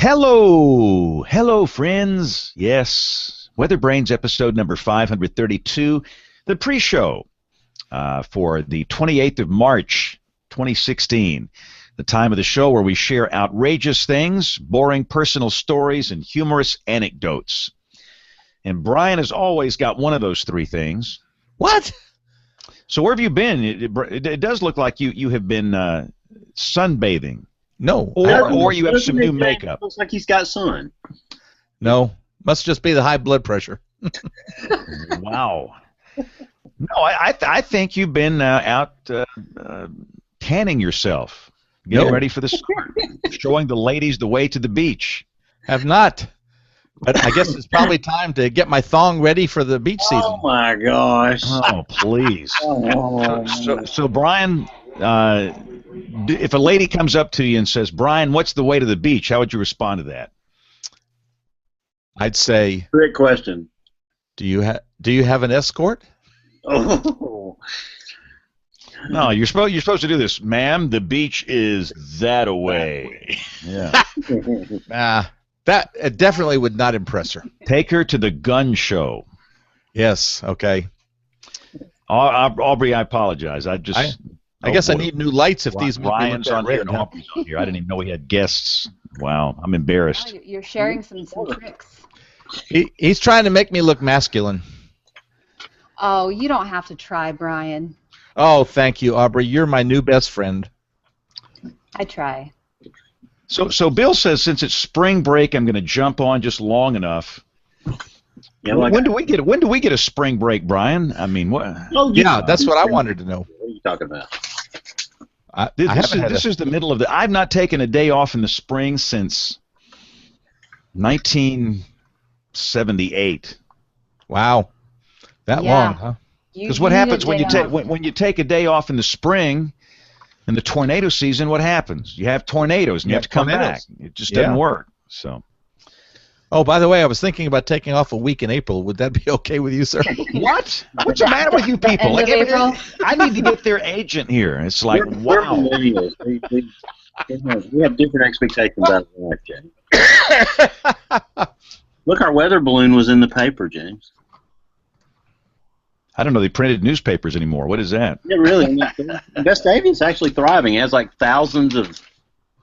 Hello, friends. Yes, WeatherBrains episode number 532, the pre-show for the 28th of March, 2016, the time of the show where we share outrageous things, boring personal stories, and humorous anecdotes. And Brian has always got one of those three things. What? So where have you been? It does look like you have been sunbathing. No. Or you have some new makeup. Looks like he's got sun. No. Must just be the high blood pressure. Wow. No, I think you've been out tanning yourself, getting ready for the summer, showing the ladies the way to the beach. Have not. But I guess it's probably time to get my thong ready for the beach season. Oh, my gosh. Oh, please. So Brian, if a lady comes up to you and says, Brian, what's the way to the beach? How would you respond to that? I'd say, Great question. do you have an escort? Oh. No, you're supposed to do this, ma'am. The beach is that away. Yeah. That definitely would not impress her. Take her to the gun show. Yes. Okay. Aubrey, I apologize. I guess I need new lights if these Ryan's on here and Aubrey's on here. I didn't even know we had guests. Wow, I'm embarrassed. Oh, you're sharing some tricks. He's trying to make me look masculine. Oh, you don't have to try, Brian. Oh, thank you, Aubrey. You're my new best friend. I try. So Bill says since it's spring break, I'm going to jump on just long enough. Yeah, when do we get a spring break, Brian? I mean, what? Oh, yeah, that's what I wanted to know. What are you talking about? This is the middle of the. I've not taken a day off in the spring since 1978. Wow, that long, huh? Because what happens when you take a day off in the spring? In the tornado season, what happens? You have tornadoes, and you have to come back. It just doesn't work. So. Oh, by the way, I was thinking about taking off a week in April. Would that be okay with you, sir? What? What's the matter with you people? Like, I need to get their agent here. It's like, wow. We're we have different expectations out of life, James. Look, our weather balloon was in the paper, James. I don't know. They printed newspapers anymore. What is that? Yeah, really. Vestavian's actually thriving. It has like thousands of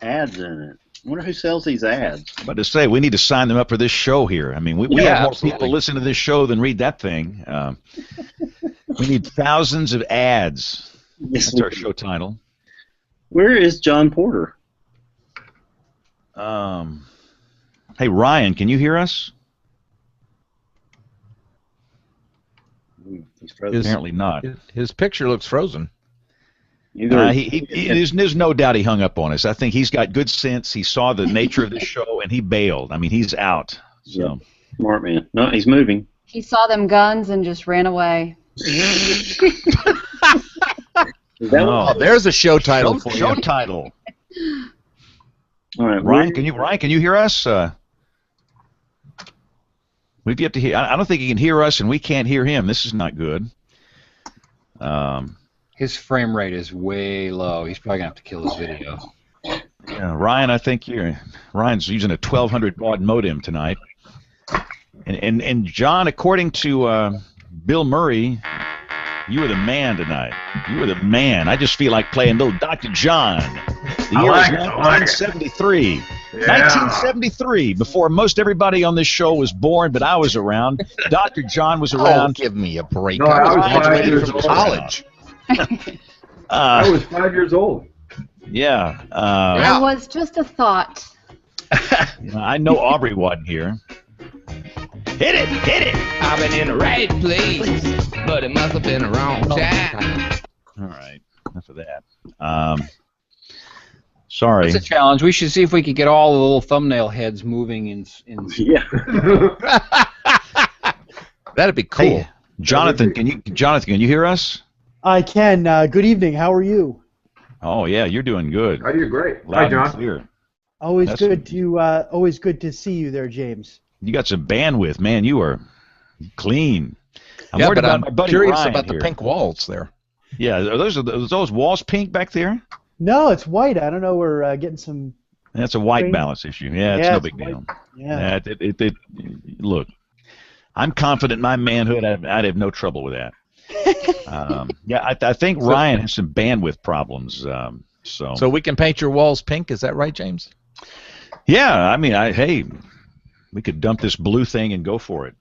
ads in it. I wonder who sells these ads. I'm about to say, we need to sign them up for this show here. I mean, we have more people listen to this show than read that thing. We need thousands of ads. Yes, that's our show title. Where is John Porter? Hey, Ryan, can you hear us? He's frozen. Apparently not. His picture looks frozen. There's no doubt he hung up on us. I think he's got good sense. He saw the nature of the show, and he bailed. I mean, he's out. So. Yeah. Smart man. No, he's moving. He saw them guns and just ran away. There's a show title for you. Show title. All right, Ryan, can you hear us? We've yet to hear. I don't think he can hear us, and we can't hear him. This is not good. His frame rate is way low. He's probably gonna have to kill his video. Yeah, Ryan, I think Ryan's using a 1200 baud modem tonight. And John, according to Bill Murray, you were the man tonight. You were the man. I just feel like playing little Dr. John. The year was 1973. Yeah. 1973, before most everybody on this show was born, but I was around. Dr. John was around. Oh, give me a break. No, I was graduated from college. I was 5 years old. Yeah. It was just a thought. I know Aubrey wasn't here. Hit it! I've been in the right place, but it must have been the wrong time. All right, enough of that. Sorry. It's a challenge. We should see if we could get all the little thumbnail heads moving in. Yeah. That'd be cool. Hey, Jonathan, can you hear us? I can. Good evening. How are you? Oh yeah, you're doing good. I do great. Loud Hi, John. and clear. Always good to see you there, James. You got some bandwidth, man. You are clean. I'm curious about the pink walls there. Yeah, are those walls pink back there? No, it's white. I don't know. We're getting some That's a white Green. balance issue. Yeah, it's Yeah, no it's big white. deal. Yeah. Look, I'm confident in my manhood. I'd have no trouble with that. I think Ryan has some bandwidth problems. So we can paint your walls pink. Is that right, James? Yeah, I mean, hey, we could dump this blue thing and go for it.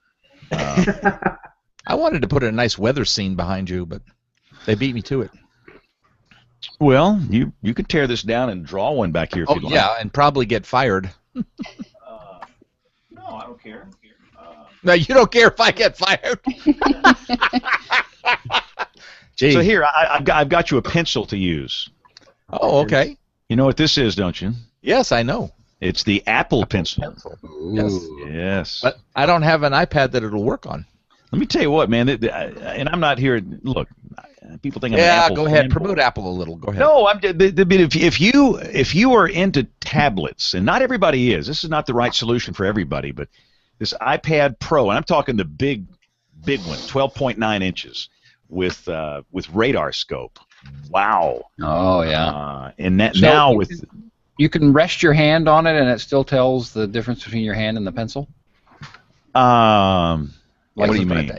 I wanted to put a nice weather scene behind you, but they beat me to it. Well, you could tear this down and draw one back here if you'd like. Yeah, and probably get fired. No, I don't care. No, you don't care if I get fired. Gee. So here, I've got you a pencil to use. Oh, okay. You know what this is, don't you? Yes, I know. It's the Apple Pencil. Yes. Yes. But I don't have an iPad that it'll work on. Let me tell you what, man. And I'm not here. Look, people think I'm an Yeah, Apple go ahead. fanboy. Promote Apple a little. Go ahead. No, if you are into tablets, and not everybody is. This is not the right solution for everybody. But this iPad Pro, and I'm talking the big one, 12.9 inches with radar scope. Wow. Oh yeah. And that So now you with You can rest your hand on it, and it still tells the difference between your hand and the pencil. What do you mean?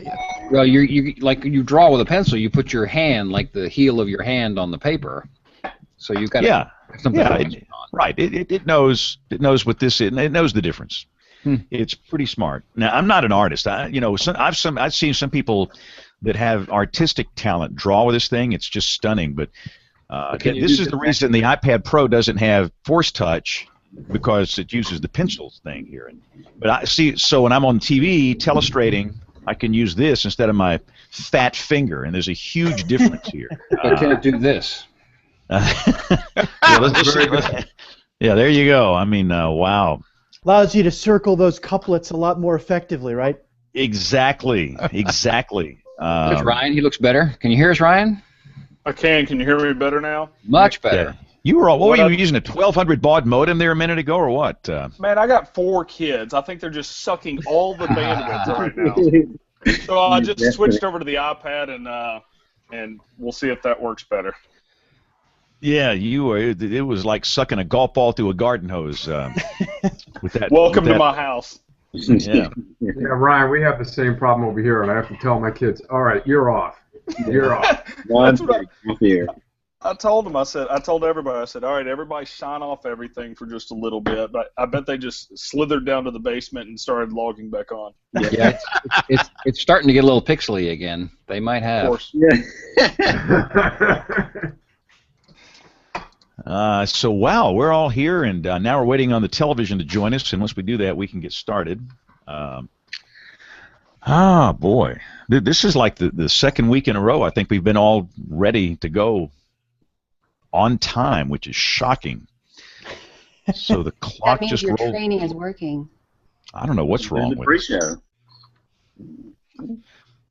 Well, you draw with a pencil. You put your hand, like the heel of your hand, on the paper. So you've got something going on. Right. It knows what this is. It knows the difference. It's pretty smart. Now, I'm not an artist. I've seen some people that have artistic talent draw with this thing. It's just stunning. But this is the reason the iPad Pro doesn't have Force Touch, because it uses the pencils thing here. But I see. So when I'm on TV telestrating, I can use this instead of my fat finger, and there's a huge difference here. But can it do this? Yeah, there you go. I mean, wow. Allows you to circle those couplets a lot more effectively, right? Exactly. There's Ryan. He looks better. Can you hear us, Ryan? I can. Can you hear me better now? Much better. Yeah. You were what were you using, a 1200 baud modem there a minute ago, or what? Man, I got 4 kids. I think they're just sucking all the bandwidth right now. So I just switched over to the iPad, and we'll see if that works better. Yeah, you were. It was like sucking a golf ball through a garden hose. With that. Welcome to my house. Yeah. Yeah, Ryan, we have the same problem over here, and I have to tell my kids, all right, you're off. You're off. One here. I told them, I told everybody, I said, all right, everybody sign off everything for just a little bit. But I bet they just slithered down to the basement and started logging back on. Yeah, it's starting to get a little pixely again. They might have. Of course. So, wow, we're all here, and now we're waiting on the television to join us, and once we do that, we can get started. Boy. This is like the second week in a row. I think we've been all ready to go on time, which is shocking. So the clock That means just your rolled. training is working. I don't know what's wrong with it. Pre-show.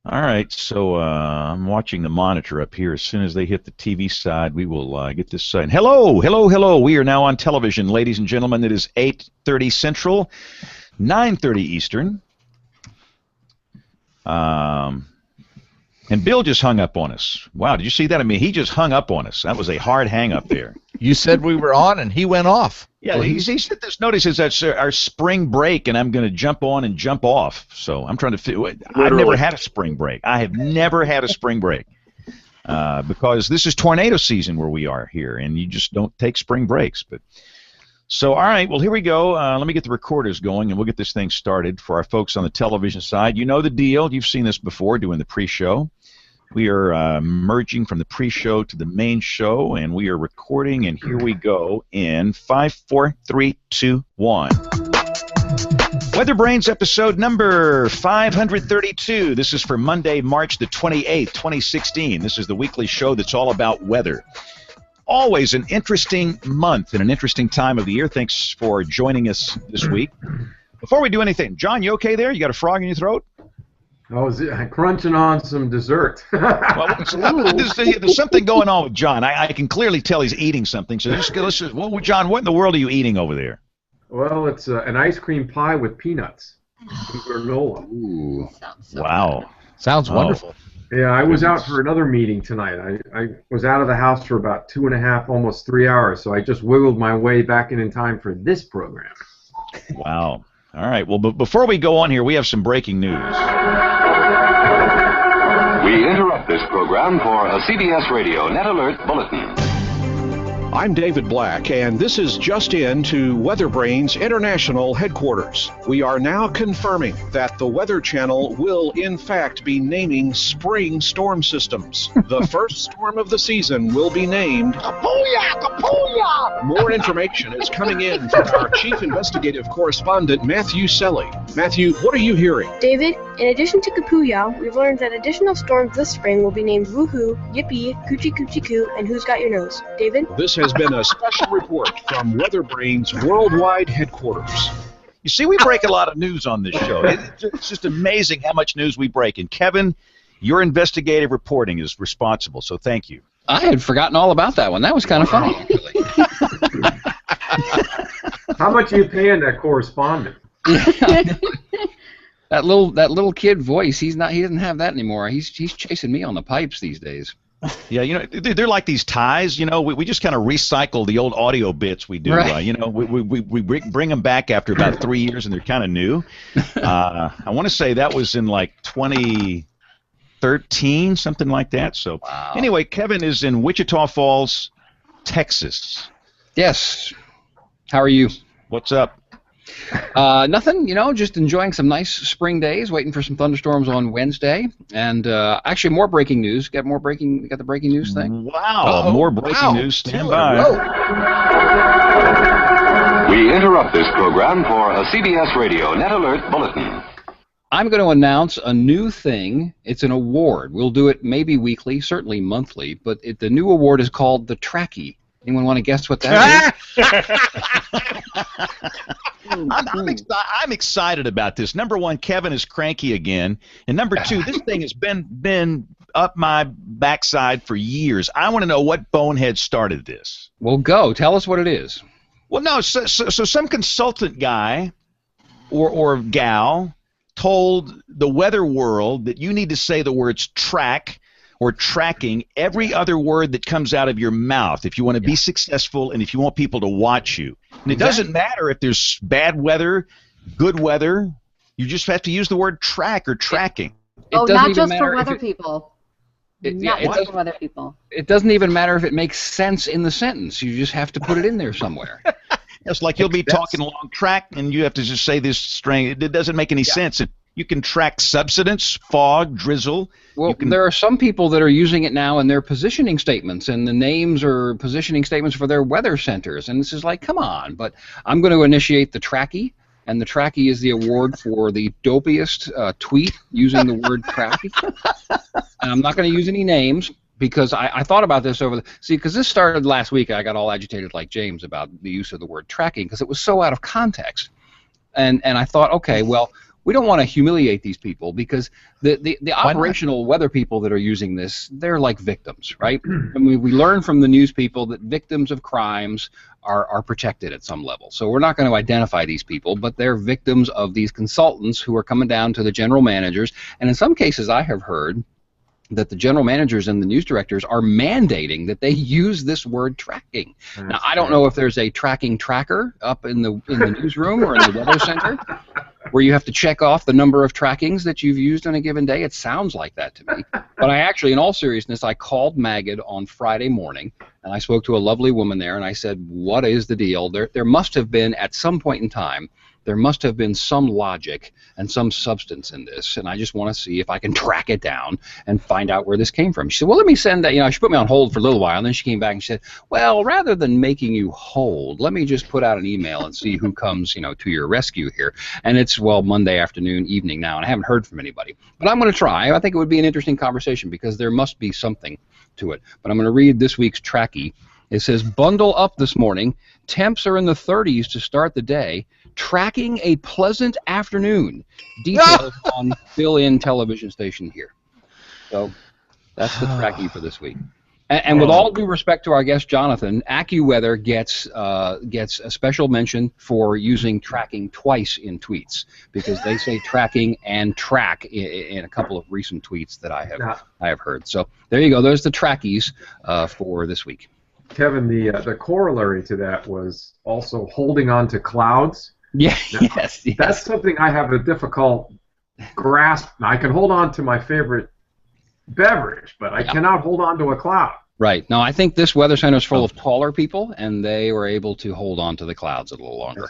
All right, so I'm watching the monitor up here. As soon as they hit the TV side, we will get this side. Hello. We are now on television, ladies and gentlemen. It is 8:30 Central, 9:30 Eastern. And Bill just hung up on us. Wow, did you see that? I mean, he just hung up on us. That was a hard hang up there. You said we were on, and he went off. Yeah, he said this notice is that's our spring break, and I'm going to jump on and jump off. So I'm trying to figure. I've never had a spring break. I have never had a spring break because this is tornado season where we are here, and you just don't take spring breaks. But so, all right, well, here we go. Let me get the recorders going, and we'll get this thing started for our folks on the television side. You know the deal. You've seen this before doing the pre-show. We are merging from the pre-show to the main show, and we are recording, and here we go in 5, 4, 3, 2, 1. WeatherBrains episode number 532. This is for Monday, March the 28th, 2016. This is the weekly show that's all about weather. Always an interesting month and an interesting time of the year. Thanks for joining us this week. Before we do anything, John, you okay there? You got a frog in your throat? I was crunching on some dessert. Well, there's something going on with John. I can clearly tell he's eating something. So John, what in the world are you eating over there? Well, it's an ice cream pie with peanuts. Granola. Ooh. Wow. Sounds wonderful. Yeah, I was out for another meeting tonight. I was out of the house for about 2.5, almost 3 hours, so I just wiggled my way back in time for this program. Wow. All right. Well, before we go on here, we have some breaking news. We interrupt this program for a CBS Radio Net Alert Bulletin. I'm David Black, and this is just in to WeatherBrains International Headquarters. We are now confirming that the Weather Channel will, in fact, be naming spring storm systems. The first storm of the season will be named Kapuya! Kapuya! More information is coming in from our Chief Investigative Correspondent, Matthew Selly. Matthew, what are you hearing? David, in addition to Kapuya, we've learned that additional storms this spring will be named Woohoo, Yippee, Coochie Coochie Coo, and Who's Got Your Nose. David? This has been a special report from WeatherBrains Worldwide Headquarters. You see, we break a lot of news on this show. It's just amazing how much news we break. And Kevin, your investigative reporting is responsible, so thank you. I had forgotten all about that one. That was kind of funny, actually. How much are you paying that correspondent? That little kid voice, he doesn't have that anymore. He's chasing me on the pipes these days. Yeah, you know, they're like these ties. You know, we just kind of recycle the old audio bits we do. Right. You know, we bring them back after about 3 years, and they're kind of new. I want to say that was in like 2013, something like that. So Anyway, Kevin is in Wichita Falls, Texas. Yes. How are you? What's up? Nothing, you know, just enjoying some nice spring days, waiting for some thunderstorms on Wednesday, and actually more breaking news. Got the breaking news thing? Wow, more breaking news. Stand by. We interrupt this program for a CBS Radio Net Alert Bulletin. I'm going to announce a new thing. It's an award. We'll do it maybe weekly, certainly monthly, but the new award is called the Trackie. Anyone want to guess what that is? I'm excited about this. Number one, Kevin is cranky again, and number two, this thing has been up my backside for years. I want to know what bonehead started this. Well, go. Tell us what it is. Well, no, so some consultant guy or gal told the weather world that you need to say the words track or tracking every other word that comes out of your mouth if you want to be successful and if you want people to watch you. And it doesn't matter if there's bad weather, good weather. You just have to use the word track or tracking. Not just for weather people. Not just for weather people. It doesn't even matter if it makes sense in the sentence. You just have to put it in there somewhere. It's like you'll be talking along track and you have to just say this string. It doesn't make any sense. You can track subsidence, fog, drizzle. Well, there are some people that are using it now in their positioning statements, and the names are positioning statements for their weather centers. And this is like, come on. But I'm going to initiate the Trackie, and the Trackie is the award for the dopiest tweet using the word Trackie. And I'm not going to use any names because I thought about this because this started last week. I got all agitated like James about the use of the word tracking because it was so out of context. And I thought, okay, well, we don't want to humiliate these people because the operational weather people that are using this, they're like victims, right? I mean, we learn from the news people that victims of crimes are protected at some level. So we're not going to identify these people, but they're victims of these consultants who are coming down to the general managers. And in some cases, I have heard that the general managers and the news directors are mandating that they use this word tracking. Now, I don't know if there's a tracking tracker up in the newsroom or in the weather center where you have to check off the number of trackings that you've used on a given day. It sounds like that to me. But I actually, in all seriousness, I called Magid on Friday morning, and I spoke to a lovely woman there, and I said, what is the deal? There must have been, at some point in time, there must have been some logic and some substance in this, and I just want to see if I can track it down and find out where this came from. She said, well, let me send that, she put me on hold for a little while, and then she came back and she said, well, rather than making you hold, let me just put out an email and see who comes, to your rescue here. And it's, Monday afternoon, evening now, and I haven't heard from anybody. But I'm going to try. I think it would be an interesting conversation because there must be something to it. But I'm going to read this week's Trackie. It says, bundle up this morning. Temps are in the 30s to start the day. Tracking a pleasant afternoon. Details on fill-in television station here. So that's the Trackie for this week. And with all due respect to our guest Jonathan, AccuWeather gets a special mention for using tracking twice in tweets, because they say tracking and track in a couple of recent tweets that I have heard. So there you go. There's the trackies for this week. Kevin, the corollary to that was also holding on to clouds. Yeah, now, yes. That's something I have a difficult grasp. Now, I can hold on to my favorite beverage, but I cannot hold on to a cloud. Right. No, I think this weather center is full of taller people, and they were able to hold on to the clouds a little longer.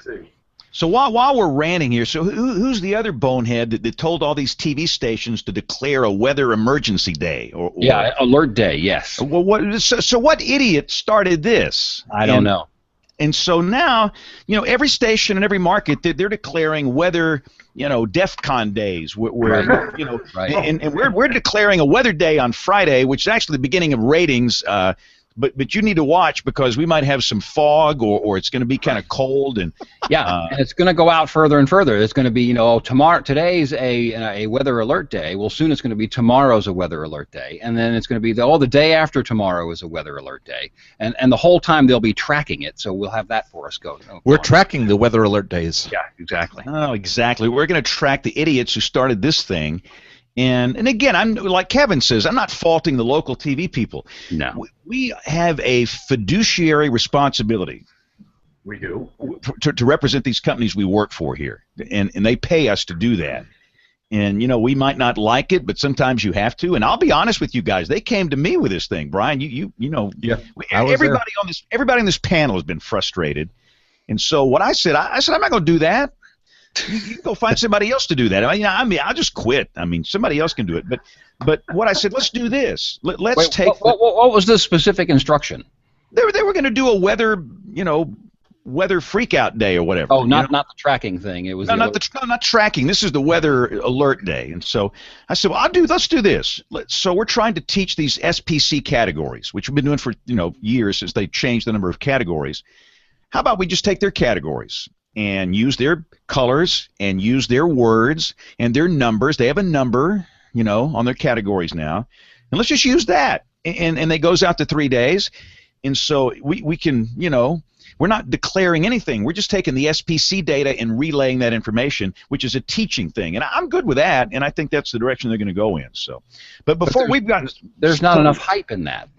So while we're ranting here, so who's the other bonehead that told all these TV stations to declare a weather emergency day? Or alert day, yes. Well, so what idiot started this? I don't know. And so now, every station and every market, they're declaring weather, DEFCON days. Where right. And we're declaring a weather day on Friday, which is actually the beginning of ratings. But you need to watch, because we might have some fog, or it's going to be kind of cold, and and it's going to go out further and further. It's going to be, tomorrow. Today's a weather alert day. Well, soon it's going to be tomorrow's a weather alert day, and then it's going to be the day after tomorrow is a weather alert day, and the whole time they'll be tracking it. So we'll have that for us going. We're tracking the weather alert days. Yeah, exactly. Oh, exactly. We're going to track the idiots who started this thing. And again, I'm like Kevin says, I'm not faulting the local TV people. No. We have a fiduciary responsibility. We do. To represent these companies we work for here. And they pay us to do that. And, we might not like it, but sometimes you have to. And I'll be honest with you guys, they came to me with this thing, Brian. Everybody on this panel has been frustrated. And so what I said, I'm not going to do that. You go find somebody else to do that. I'll just quit. Somebody else can do it. But what I said, let's do this. What was the specific instruction? They were going to do a weather freak out day or whatever. Oh, not the tracking thing. It was not tracking. This is the weather alert day. And so I said, well, let's do this. So we're trying to teach these SPC categories, which we've been doing for years since they changed the number of categories. How about we just take their categories and use their colors and use their words and their numbers. They have a number, on their categories now. And let's just use that. And it goes out to 3 days. And so we can, we're not declaring anything. We're just taking the SPC data and relaying that information, which is a teaching thing. And I'm good with that, and I think that's the direction they're going to go in. So, but there's not enough hype in that.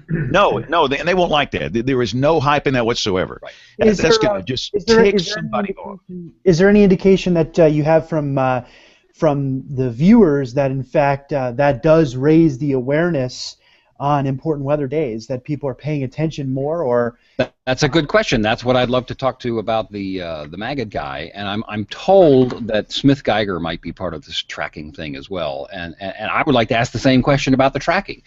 No, and they won't like that. There is no hype in that whatsoever. That's going to just tick somebody off. Is there any indication that you have from the viewers that, in fact, that does raise the awareness on important weather days, that people are paying attention more? Or that's a good question. That's what I'd love to talk to about the maggot guy. And I'm told that Smith Geiger might be part of this tracking thing as well. And I would like to ask the same question about the tracking.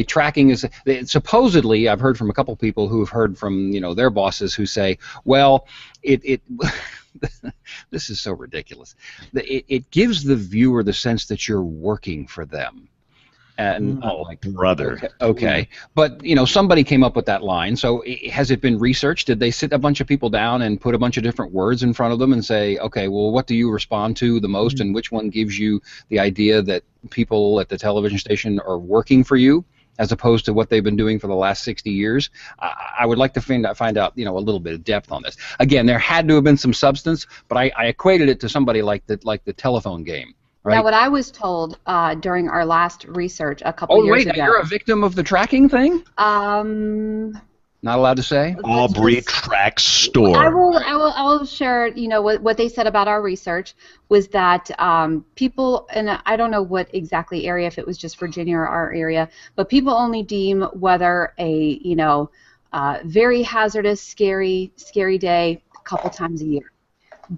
Tracking is supposedly, I've heard from a couple people who have heard from their bosses who say, well, it this is so ridiculous. It gives the viewer the sense that you're working for them. And brother. Okay. But somebody came up with that line. So has it been researched? Did they sit a bunch of people down and put a bunch of different words in front of them and say, okay, well, what do you respond to the most, and which one gives you the idea that people at the television station are working for you, as opposed to what they've been doing for the last 60 years? I would like to find out a little bit of depth on this. Again, there had to have been some substance, but I equated it to somebody like the telephone game. Right. Now, what I was told during our last research a couple years ago. Oh, wait, you're a victim of the tracking thing? Not allowed to say? Aubrey Track Store. I will share, what they said about our research was that people, and I don't know what exactly area, if it was just Virginia or our area, but people only deem weather a, very hazardous, scary day a couple times a year.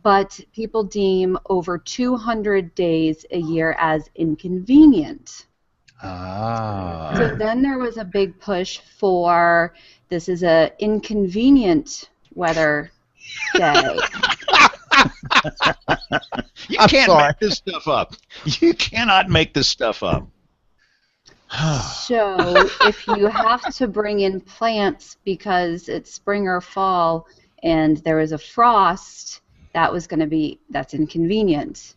But people deem over 200 days a year as inconvenient. Ah. So then there was a big push for this is a inconvenient weather day. You can't make this stuff up. You cannot make this stuff up. So if you have to bring in plants because it's spring or fall and there is a frost, that's inconvenient.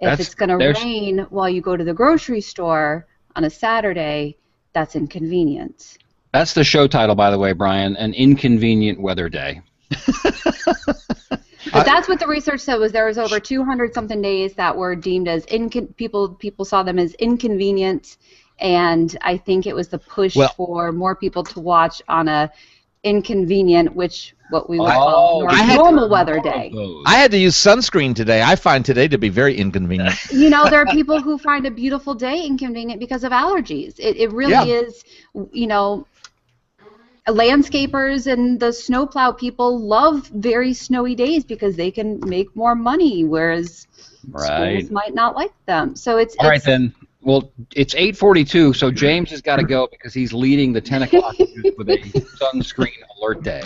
If it's going to rain while you go to the grocery store on a Saturday, that's inconvenient. That's the show title, by the way, Brian. An inconvenient weather day. But that's what the research said, was there was over 200 something days that were deemed as people saw them as inconvenient, and I think it was the push for more people to watch on a inconvenient, which what we would call normal weather day. I had to use sunscreen today. I find today to be very inconvenient. You know, there are people who find a beautiful day inconvenient because of allergies. It really is, you know, landscapers and the snowplow people love very snowy days because they can make more money, whereas schools might not like them. So it's all right then. Well, it's 8:42, so James has got to go because he's leading the 10 o'clock news with a sunscreen alert day.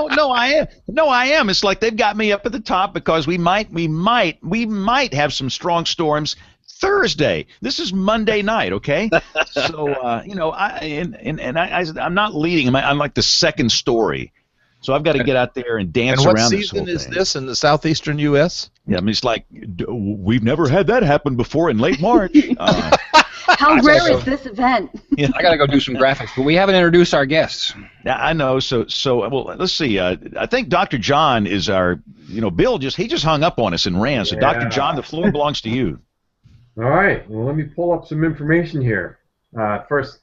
No, I am. It's like they've got me up at the top because we might have some strong storms Thursday. This is Monday night, okay? So you know, I'm not leading. I'm like the second story. So I've got to get out there and dance around this whole thing. And what season is this in the southeastern U.S.? Yeah, I mean, it's like we've never had that happen before in late March. How rare is this event? Yeah. I got to go do some graphics, but we haven't introduced our guests. Yeah, I know. So well, let's see. I think Dr. John is our. You know, Bill just hung up on us and ran. So Dr. John, the floor belongs to you. All right. Well, let me pull up some information here. First,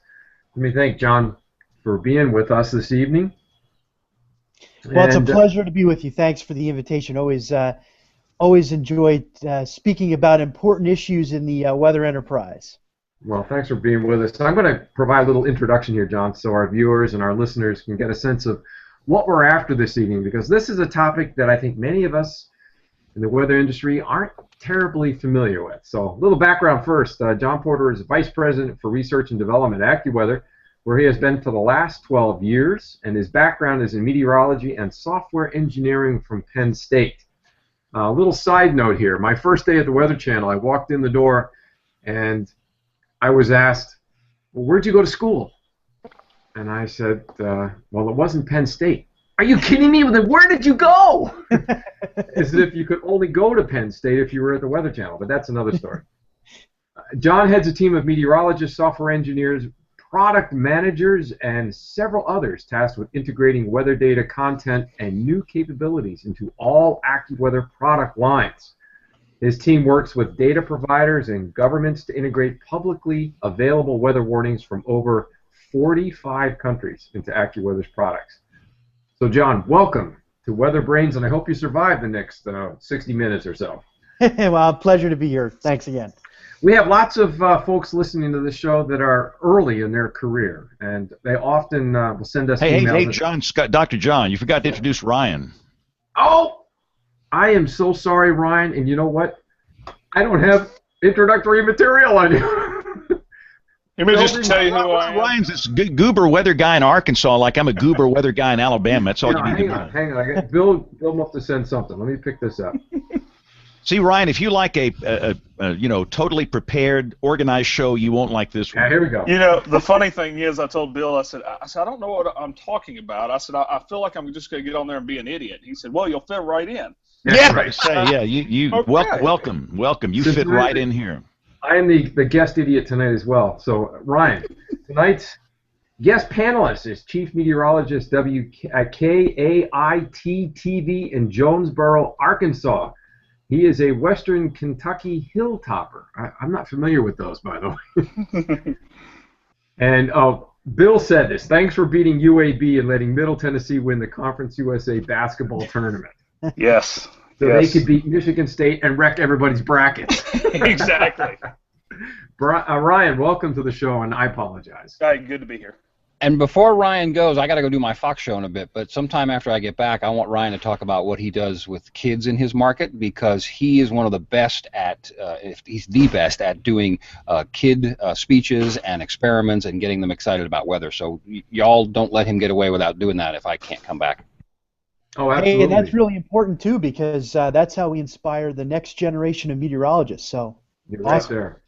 let me thank John for being with us this evening. Well, it's a pleasure to be with you. Thanks for the invitation. Always enjoyed speaking about important issues in the weather enterprise. Well, thanks for being with us. I'm going to provide a little introduction here, John, so our viewers and our listeners can get a sense of what we're after this evening, because this is a topic that I think many of us in the weather industry aren't terribly familiar with. So, a little background first. John Porter is Vice President for Research and Development at AccuWeather, where he has been for the last 12 years, and his background is in meteorology and software engineering from Penn State. A little side note here. My first day at the Weather Channel, I walked in the door, and I was asked, well, where'd you go to school? And I said, well, it wasn't Penn State. Are you kidding me? Then where did you go? As if you could only go to Penn State if you were at the Weather Channel, but that's another story. John heads a team of meteorologists, software engineers, product managers, and several others tasked with integrating weather data content and new capabilities into all AccuWeather product lines. His team works with data providers and governments to integrate publicly available weather warnings from over 45 countries into AccuWeather's products. So, John, welcome to WeatherBrains, and I hope you survive the next 60 minutes or so. Well, pleasure to be here. Thanks again. We have lots of folks listening to this show that are early in their career, and they often will send us emails. Hey, John, Dr. John, you forgot to introduce Ryan. Oh, I am so sorry, Ryan, and you know what? I don't have introductory material on you. Let me just tell you who I am. Ryan's this goober weather guy in Arkansas, like I'm a goober weather guy in Alabama. That's all you need to know. Hang on. Bill must have sent something. Let me pick this up. See, Ryan, if you like a totally prepared, organized show, you won't like this one. Yeah, here we go. You know, the funny thing is, I told Bill, I said, I don't know what I'm talking about. I said, I feel like I'm just going to get on there and be an idiot. He said, well, you'll fit right in. Yeah, right. You okay. welcome. You fit right in here. I am the guest idiot tonight as well. So, Ryan, tonight's guest panelist is Chief Meteorologist KAIT-TV in Jonesboro, Arkansas. He is a Western Kentucky hilltopper. I'm not familiar with those, by the way. And Bill said this. Thanks for beating UAB and letting Middle Tennessee win the Conference USA basketball tournament. Yes. So they could beat Michigan State and wreck everybody's brackets. Exactly. Ryan, welcome to the show, and I apologize. All right, good to be here. And before Ryan goes, I got to go do my Fox show in a bit, but sometime after I get back, I want Ryan to talk about what he does with kids in his market, because he is one of the best at, if he's the best at doing kid speeches and experiments and getting them excited about weather. So y'all don't let him get away without doing that if I can't come back. Oh, absolutely. Hey, that's really important, too, because that's how we inspire the next generation of meteorologists. So You're right there.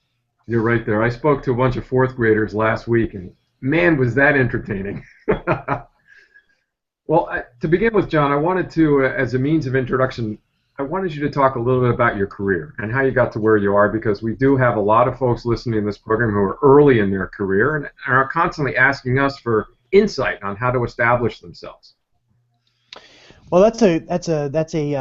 You're right there. I spoke to a bunch of fourth graders last week, and man, was that entertaining. Well, to begin with, John, I wanted to, as a means of introduction, I wanted you to talk a little bit about your career and how you got to where you are, because we do have a lot of folks listening to this program who are early in their career and are constantly asking us for insight on how to establish themselves. Well, certainly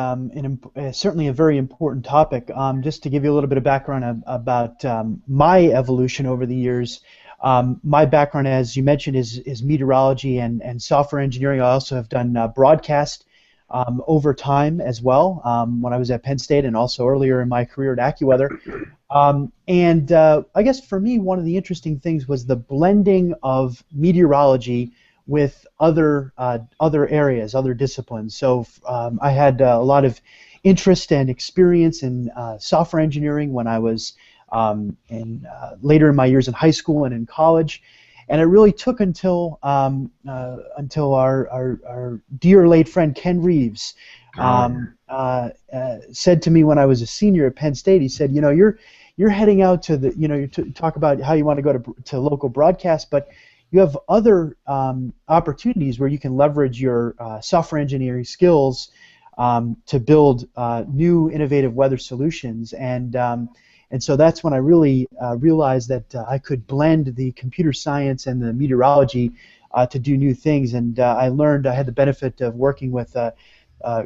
a very important topic. Just to give you a little bit of background about my evolution over the years. My background, as you mentioned, is meteorology and software engineering. I also have done broadcast over time as well, when I was at Penn State and also earlier in my career at AccuWeather. I guess for me, one of the interesting things was the blending of meteorology with other areas, other disciplines. So I had a lot of interest and experience in software engineering when I was later in my years in high school and in college. And it really took until our dear late friend Ken Reeves said to me when I was a senior at Penn State. He said, you're heading out to you talk about how you want to go to local broadcast, but you have other opportunities where you can leverage your software engineering skills to build new innovative weather solutions. And so that's when I really realized that I could blend the computer science and the meteorology to do new things. And I had the benefit of working with a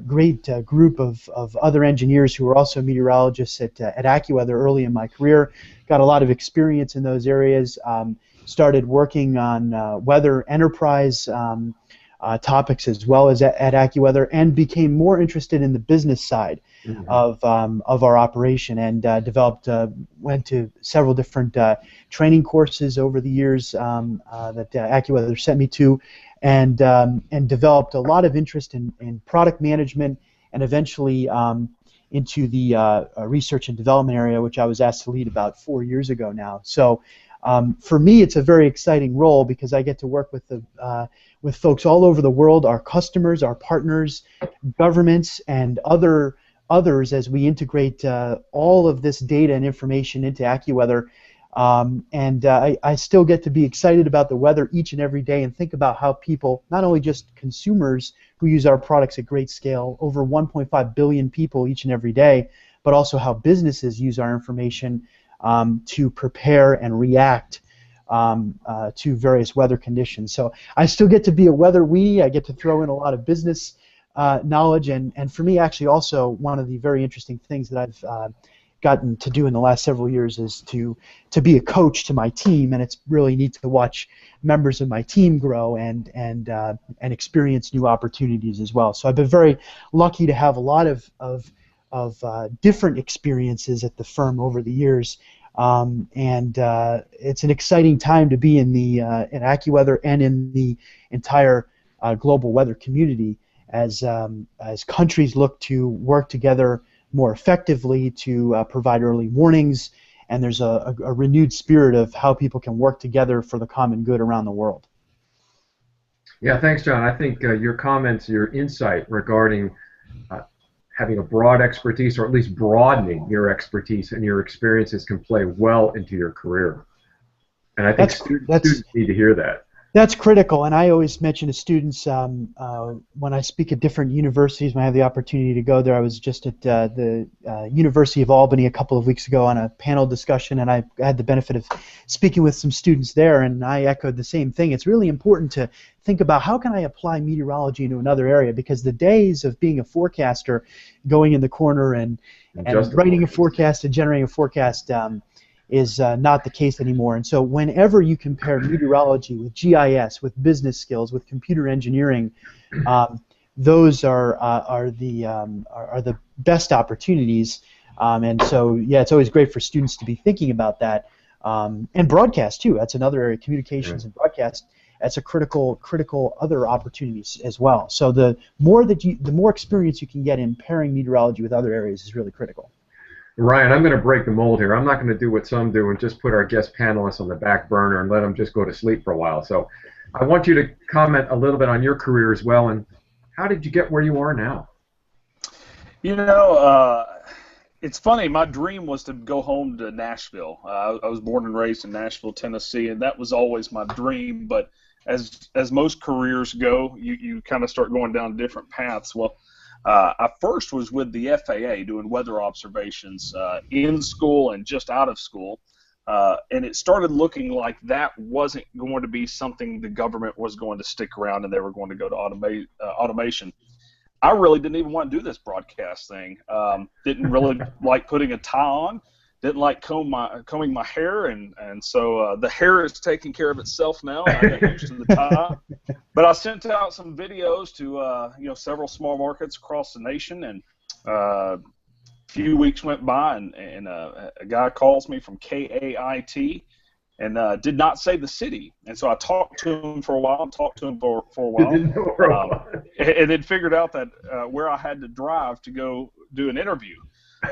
great group of other engineers who were also meteorologists at AccuWeather early in my career. Got a lot of experience in those areas. Started working on weather enterprise topics as well as at AccuWeather, and became more interested in the business side of our operation, and went to several different training courses over the years that AccuWeather sent me to, and developed a lot of interest in product management, and eventually into the research and development area, which I was asked to lead about 4 years ago now. So for me, it's a very exciting role because I get to work with folks all over the world, our customers, our partners, governments, and others as we integrate all of this data and information into AccuWeather. I still get to be excited about the weather each and every day and think about how people, not only just consumers who use our products at great scale, over 1.5 billion people each and every day, but also how businesses use our information to prepare and react to various weather conditions. So I still get to be a weather I get to throw in a lot of business knowledge, and for me, actually, also one of the very interesting things that I've gotten to do in the last several years is to be a coach to my team, and it's really neat to watch members of my team grow and experience new opportunities as well. So I've been very lucky to have a lot of different experiences at the firm over the years, and it's an exciting time to be in AccuWeather and in the entire global weather community as countries look to work together more effectively to provide early warnings, and there's a renewed spirit of how people can work together for the common good around the world. Yeah, thanks, John. I think your comments, your insight regarding having a broad expertise, or at least broadening your expertise and your experiences, can play well into your career. And I think students need to hear that. That's critical, and I always mention to students when I speak at different universities, when I have the opportunity to go there. I was just at the University of Albany a couple of weeks ago on a panel discussion, and I had the benefit of speaking with some students there, and I echoed the same thing. It's really important to think about how can I apply meteorology into another area, because the days of being a forecaster, going in the corner and writing a forecast and generating a forecast is not the case anymore. And so whenever you compare meteorology with GIS, with business skills, with computer engineering, those are the best opportunities. And so, yeah, it's always great for students to be thinking about that. And broadcast too. That's another area. Communications and broadcast. That's a critical other opportunities as well. So the more experience you can get in pairing meteorology with other areas is really critical. Ryan, I'm going to break the mold here. I'm not going to do what some do and just put our guest panelists on the back burner and let them just go to sleep for a while. So I want you to comment a little bit on your career as well, and how did you get where you are now? It's funny. My dream was to go home to Nashville. I was born and raised in Nashville, Tennessee, and that was always my dream. But as most careers go, you kind of start going down different paths. Well, I first was with the FAA doing weather observations in school and just out of school. And it started looking like that wasn't going to be something the government was going to stick around and they were going to go to automation. I really didn't even want to do this broadcast thing. Didn't really like putting a tie on. Didn't like combing my hair, and so the hair is taking care of itself now. And I got used to the tie. But I sent out some videos to several small markets across the nation, and a few weeks went by, and a guy calls me from KAIT, and did not say the city. And so I talked to him for a while, and then figured out that where I had to drive to go do an interview,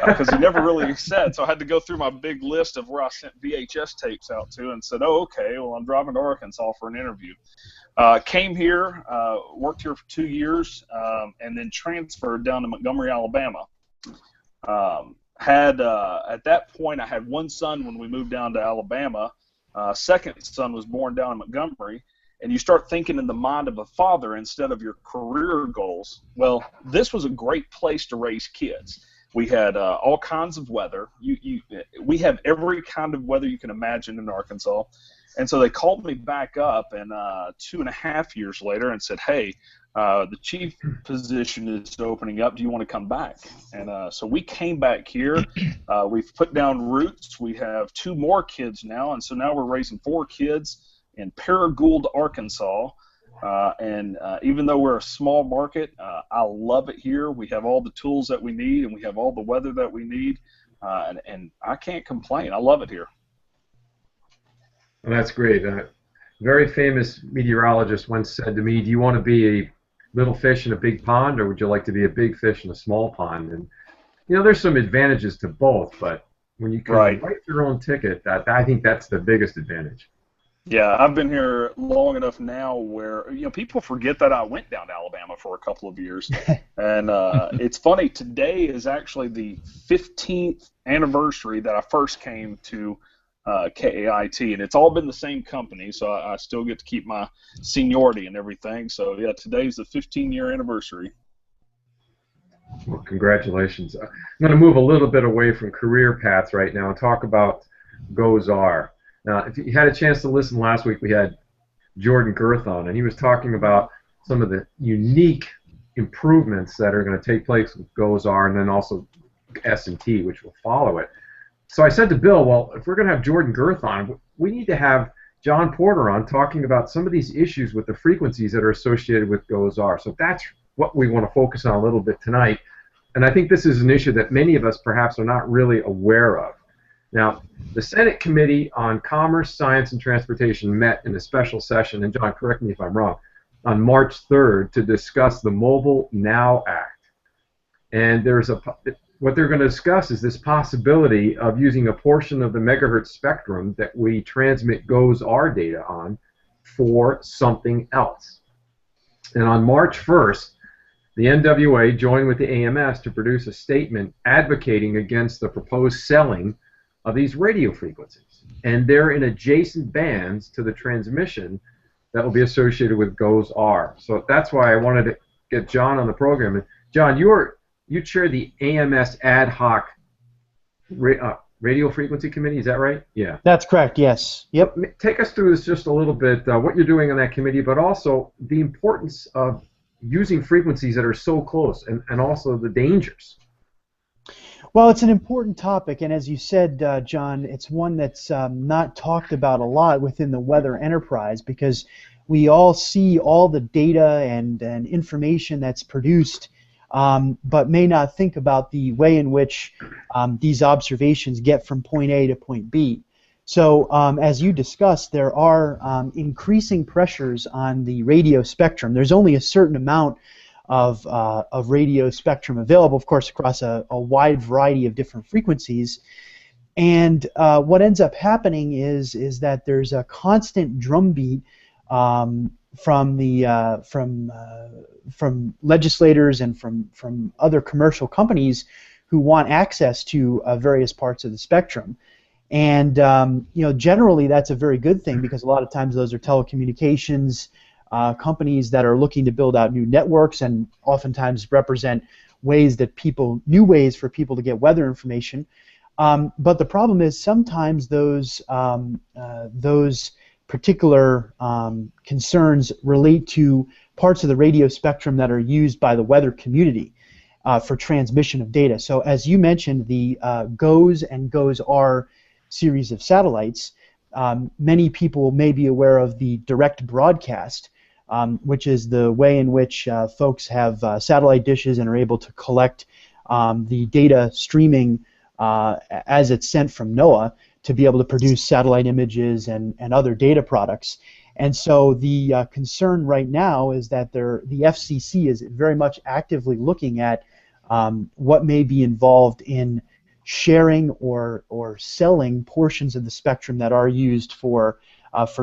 because he never really said. So I had to go through my big list of where I sent VHS tapes out to, and said, oh, okay, well, I'm driving to Arkansas for an interview. Came here, worked here for 2 years, and then transferred down to Montgomery, Alabama. At that point, I had one son when we moved down to Alabama. Second son was born down in Montgomery, and you start thinking in the mind of a father instead of your career goals. Well, this was a great place to raise kids. We had all kinds of weather. We have every kind of weather you can imagine in Arkansas. And so they called me back up, and 2.5 years later, and said, hey, the chief position is opening up. Do you want to come back? And so we came back here. We've put down roots. We have 2 more kids now, and so now we're raising 4 kids in Paragould, Arkansas. And even though we're a small market, I love it here. We have all the tools that we need, and we have all the weather that we need, and I can't complain. I love it here. Well, that's great. Very famous meteorologist once said to me, do you want to be a little fish in a big pond, or would you like to be a big fish in a small pond? And there's some advantages to both, but when you can write your own ticket, I think that's the biggest advantage. Yeah, I've been here long enough now where people forget that I went down to Alabama for a couple of years, and it's funny. Today is actually the 15th anniversary that I first came to KAIT, and it's all been the same company, so I still get to keep my seniority and everything. So yeah, today's the 15-year anniversary. Well, congratulations. I'm going to move a little bit away from career paths right now and talk about GOES-R. Now, if you had a chance to listen last week, we had Jordan Girth on, and he was talking about some of the unique improvements that are going to take place with GOES-R, and then also S&T, which will follow it. So I said to Bill, well, if we're going to have Jordan Girth on, we need to have John Porter on talking about some of these issues with the frequencies that are associated with GOES-R. So that's what we want to focus on a little bit tonight. And I think this is an issue that many of us perhaps are not really aware of. Now, the Senate Committee on Commerce, Science, and Transportation met in a special session, and John, correct me if I'm wrong, on March 3rd to discuss the Mobile Now Act. And what they're going to discuss is this possibility of using a portion of the megahertz spectrum that we transmit GOES-R data on for something else. And on March 1st, the NWA joined with the AMS to produce a statement advocating against the proposed selling of these radio frequencies. And they're in adjacent bands to the transmission that will be associated with GOES-R. So that's why I wanted to get John on the program. And John, you chair the AMS ad hoc radio frequency committee, is that right? Yeah. That's correct, yes. Yep. Take us through this just a little bit, what you're doing on that committee, but also the importance of using frequencies that are so close, and also the dangers. Well, it's an important topic, and as you said, John, it's one that's not talked about a lot within the weather enterprise, because we all see all the data and information that's produced, but may not think about the way in which these observations get from point A to point B. So as you discussed, there are increasing pressures on the radio spectrum. There's only a certain amount of radio spectrum available, of course, across a wide variety of different frequencies. And what ends up happening is that there's a constant drumbeat from legislators and from other commercial companies who want access to various parts of the spectrum. And generally that's a very good thing, because a lot of times those are telecommunications companies that are looking to build out new networks and oftentimes represent new ways for people to get weather information. But the problem is sometimes those particular concerns relate to parts of the radio spectrum that are used by the weather community for transmission of data. So as you mentioned, the GOES and GOES-R series of satellites, many people may be aware of the direct broadcast, which is the way in which folks have satellite dishes and are able to collect the data streaming as it's sent from NOAA to be able to produce satellite images and other data products. And so the concern right now is that the FCC is very much actively looking at what may be involved in sharing or selling portions of the spectrum that are used for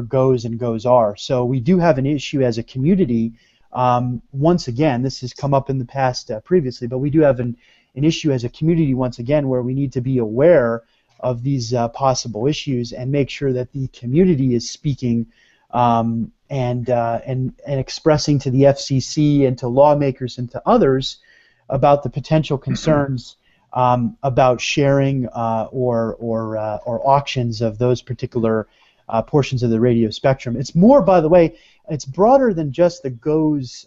GOES and GOES-R. So we do have an issue as a community. Once again, this has come up in the past previously, but we do have an issue as a community once again where we need to be aware of these possible issues and make sure that the community is speaking and expressing to the FCC and to lawmakers and to others about the potential concerns about sharing or auctions of those particular portions of the radio spectrum. It's more, by the way, it's broader than just the GOES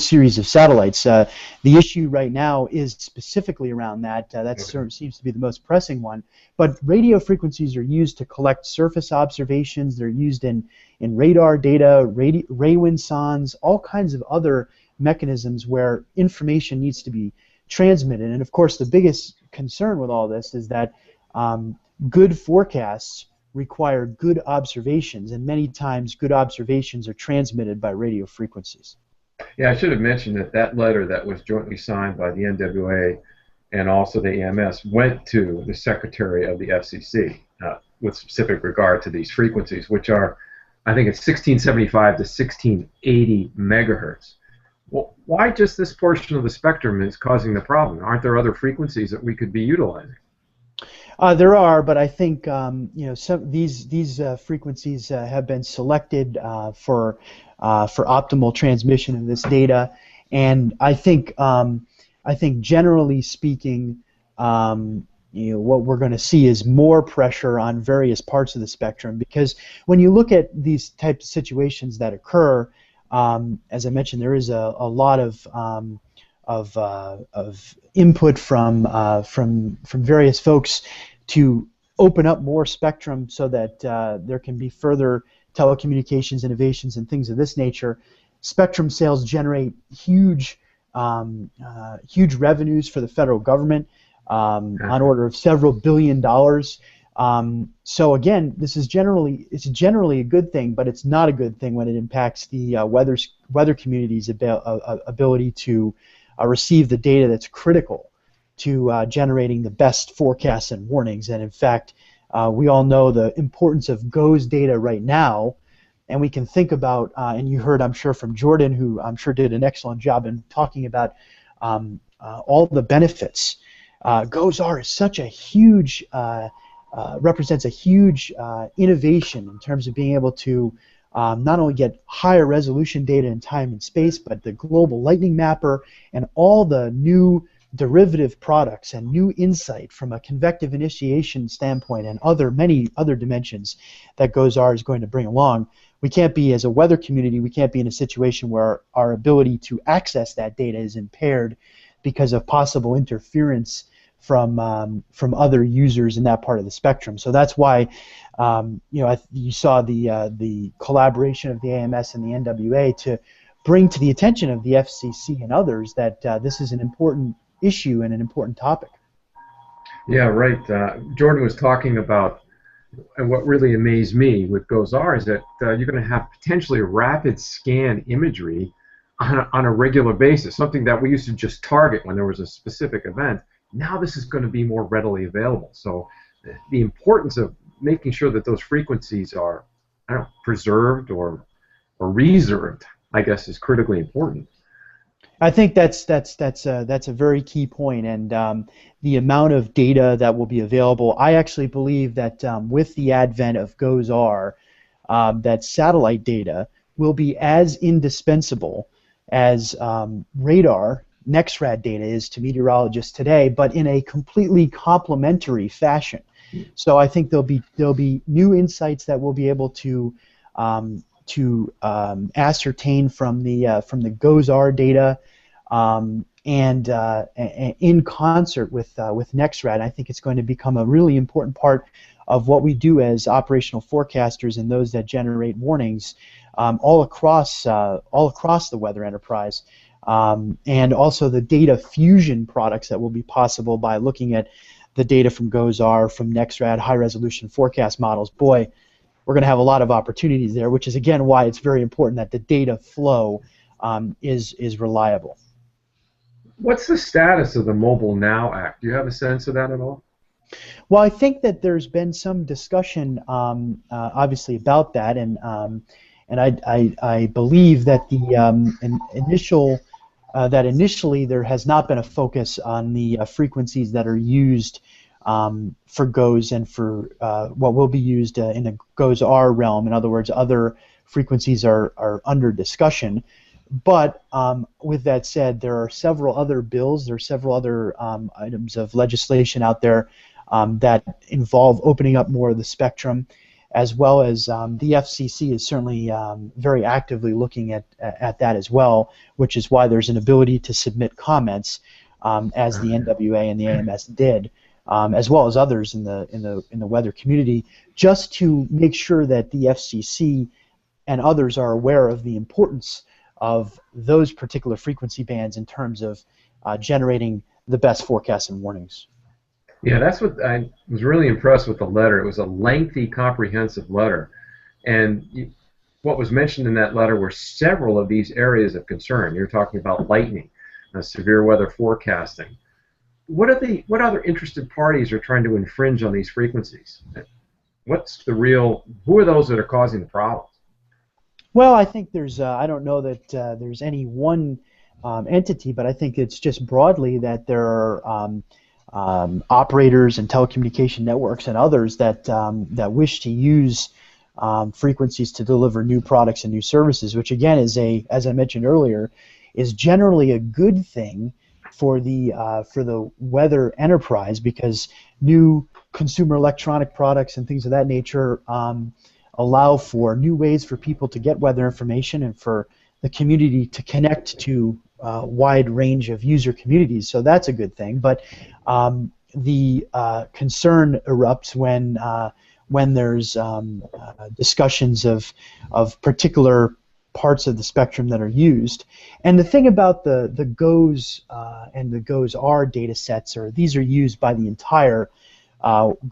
series of satellites. The issue right now is specifically around that. That seems to be the most pressing one. But radio frequencies are used to collect surface observations. They're used in radar data, Raywin sondes, all kinds of other mechanisms where information needs to be transmitted. And of course, the biggest concern with all this is that good forecasts require good observations, and many times good observations are transmitted by radio frequencies. Yeah, I should have mentioned that letter that was jointly signed by the NWA and also the EMS went to the Secretary of the FCC with specific regard to these frequencies, which are, I think it's 1675 to 1680 megahertz. Well, why just this portion of the spectrum is causing the problem? Aren't there other frequencies that we could be utilizing? There are, but I think these frequencies have been selected for optimal transmission of this data, and I think generally speaking, what we're going to see is more pressure on various parts of the spectrum, because when you look at these types of situations that occur, as I mentioned, there is a lot of input from various folks to open up more spectrum so that there can be further telecommunications innovations and things of this nature. Spectrum sales generate huge revenues for the federal government, on order of several $billion. So again, it's generally a good thing, but it's not a good thing when it impacts the weather community's ability to receive the data that's critical to generating the best forecasts and warnings. And in fact, we all know the importance of GOES data right now, and we can think about, and you heard, I'm sure, from Jordan, who I'm sure did an excellent job in talking about all the benefits. GOES-R is such a huge, represents a huge innovation in terms of being able to not only get higher resolution data in time and space, but the global lightning mapper and all the new derivative products and new insight from a convective initiation standpoint and many other dimensions that GOES-R is going to bring along. We can't be, as a weather community, we can't be in a situation where our ability to access that data is impaired because of possible interference from other users in that part of the spectrum. So that's why you saw the collaboration of the AMS and the NWA to bring to the attention of the FCC and others that this is an important issue and an important topic. Yeah, right. Jordan was talking about, and what really amazed me with GOES-R is that you're going to have potentially rapid scan imagery on a regular basis, something that we used to just target when there was a specific event. Now this is going to be more readily available. So the importance of making sure that those frequencies are preserved or reserved, I guess, is critically important. I think that's a very key point, and the amount of data that will be available. I actually believe that with the advent of GOES-R, that satellite data will be as indispensable as radar, NEXRAD data is to meteorologists today, but in a completely complementary fashion. So I think there'll be new insights that we'll be able to ascertain from the GOES-R data, and in concert with NEXRAD. I think it's going to become a really important part of what we do as operational forecasters and those that generate warnings all across the weather enterprise, and also the data fusion products that will be possible by looking at the data from GOES-R, from NEXRAD, high-resolution forecast models. Boy, we're going to have a lot of opportunities there, which is again why it's very important that the data flow is reliable. What's the status of the Mobile Now Act? Do you have a sense of that at all? Well, I think that there's been some discussion, obviously, about that, and I believe that the initially there has not been a focus on the frequencies that are used for GOES and for what will be used in the GOES-R realm. In other words, other frequencies are under discussion. But with that said, there are several other bills, there are several other items of legislation out there that involve opening up more of the spectrum, as well as the FCC is certainly very actively looking at that as well, which is why there's an ability to submit comments, as the NWA and the AMS did, as well as others in the weather community, just to make sure that the FCC and others are aware of the importance of those particular frequency bands in terms of generating the best forecasts and warnings. Yeah, that's what I was really impressed with the letter. It was a lengthy, comprehensive letter, and what was mentioned in that letter were several of these areas of concern. You're talking about lightning, severe weather forecasting. What other interested parties are trying to infringe on these frequencies? Who are those that are causing the problems? Well, I think there's, I don't know that there's any one entity, but I think it's just broadly that there are operators and telecommunication networks and others that wish to use frequencies to deliver new products and new services, which again is as I mentioned earlier, is generally a good thing for the weather enterprise, because new consumer electronic products and things of that nature allow for new ways for people to get weather information and for the community to connect to a wide range of user communities. So that's a good thing. But the concern erupts when there's discussions of particular parts of the spectrum that are used. And the thing about the GOES and the GOES-R data sets these are used by the entire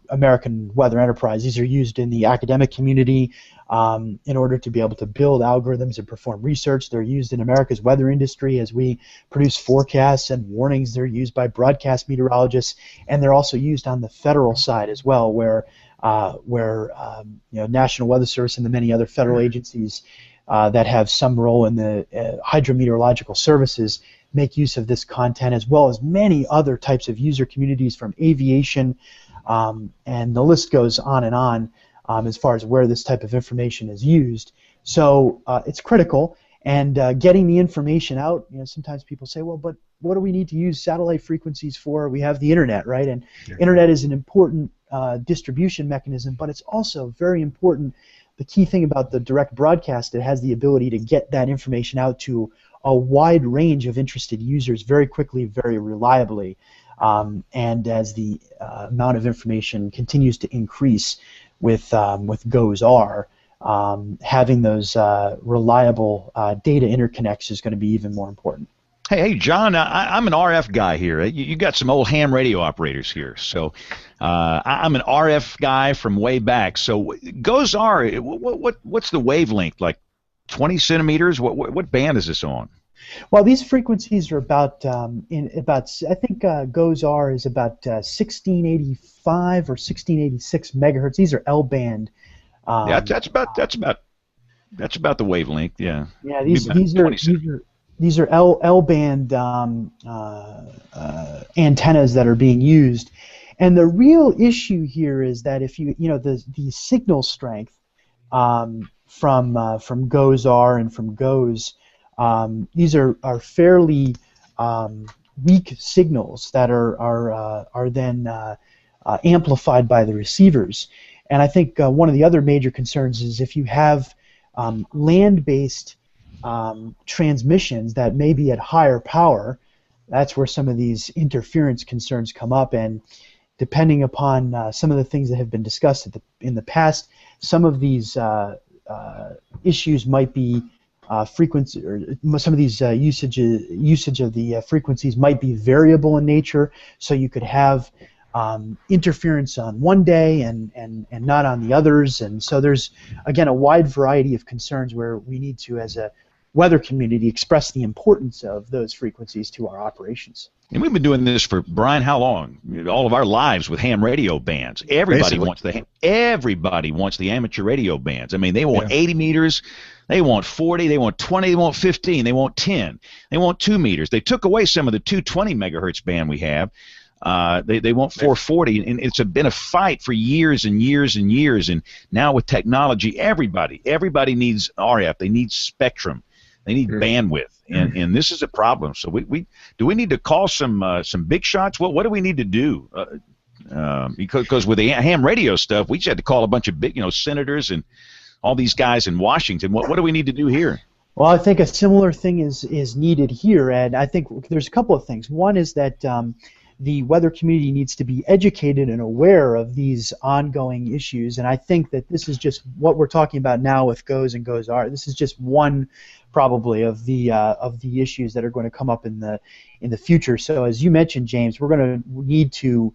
American weather enterprise. These are used in the academic community in order to be able to build algorithms and perform research. They're used in America's weather industry as we produce forecasts and warnings. They're used by broadcast meteorologists, and they're also used on the federal side as well, where National Weather Service and the many other federal agencies that have some role in the hydrometeorological services make use of this content, as well as many other types of user communities, from aviation, and the list goes on and on as far as where this type of information is used. So it's critical, and getting the information out. Sometimes people say, well, but what do we need to use satellite frequencies for? We have the internet, right? And internet is an important distribution mechanism, but it's also very important. The key thing about the direct broadcast, it has the ability to get that information out to a wide range of interested users very quickly, very reliably. And as the amount of information continues to increase with GOES-R, having those reliable data interconnects is going to be even more important. Hey, John, I'm an RF guy here. You got some old ham radio operators here. So I'm an RF guy from way back. So GOES-R, what's the wavelength? Like 20 centimeters? What band is this on? Well, these frequencies are about I think GOES-R is about 1685 or 1686 megahertz. These are L-band. Yeah, that's about the wavelength. Yeah. Yeah, these are L-band antennas that are being used, and the real issue here is that if the signal strength from GOES-R and from GOES, these are fairly weak signals that are then amplified by the receivers. And I think one of the other major concerns is if you have land-based transmissions that may be at higher power, that's where some of these interference concerns come up. And depending upon some of the things that have been discussed in the past, some of these issues might be frequency, or some of these usage of the frequencies might be variable in nature. So you could have interference on one day and not on the others. And so there's, again, a wide variety of concerns where we need to, as a weather community, express the importance of those frequencies to our operations. And we've been doing this for, Brian, how long? All of our lives with ham radio bands. Everybody wants the amateur radio bands. I mean, they want 80 meters, they want 40, they want 20, they want 15, they want 10, they want 2 meters. They took away some of the 220 megahertz band we have. They want 440, and it's been a fight for years and years and years. And now with technology, everybody needs RF. They need spectrum. They need bandwidth, and this is a problem. So we need to call some big shots? What do we need to do? Because with the ham radio stuff, we just had to call a bunch of big, senators and all these guys in Washington. What do we need to do here? Well, I think a similar thing is needed here, and I think there's a couple of things. One is that the weather community needs to be educated and aware of these ongoing issues, and I think that this is just what we're talking about now with GOES and GOES-R. This is just one, probably, of the issues that are going to come up in the future. So, as you mentioned, James, we're going to need to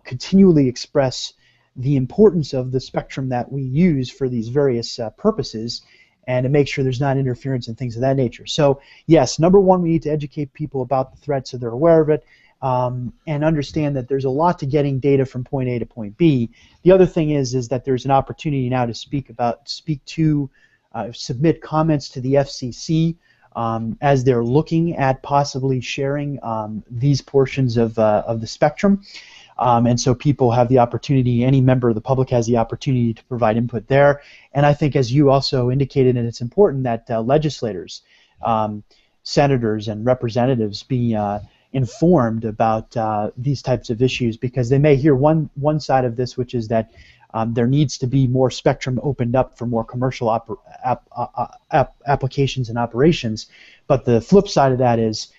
continually express the importance of the spectrum that we use for these various purposes, and to make sure there's not interference and things of that nature. So, yes, number one, we need to educate people about the threat so they're aware of it. And understand that there's a lot to getting data from point A to point B. The other thing is that there's an opportunity now to submit comments to the FCC as they're looking at possibly sharing these portions of the spectrum. And so people have the opportunity, any member of the public has the opportunity to provide input there. And I think, as you also indicated, and it's important that legislators, senators, and representatives be informed about these types of issues, because they may hear one side of this, which is that there needs to be more spectrum opened up for more commercial applications and operations, but the flip side of that is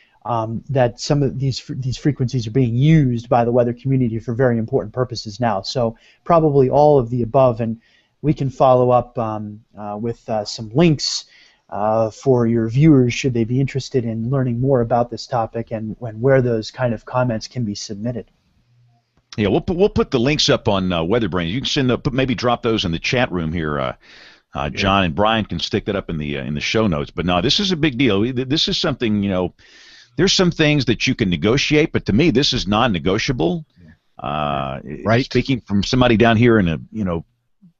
that some of these frequencies are being used by the weather community for very important purposes now. So probably all of the above, and we can follow up with some links for your viewers should they be interested in learning more about this topic and where those kind of comments can be submitted. Yeah, we'll put the links up on WeatherBrains. You can maybe drop those in the chat room here. John and Brian can stick that up in the show notes. But no, this is a big deal. This is something, there's some things that you can negotiate, but to me this is non-negotiable. Right. Speaking from somebody down here in a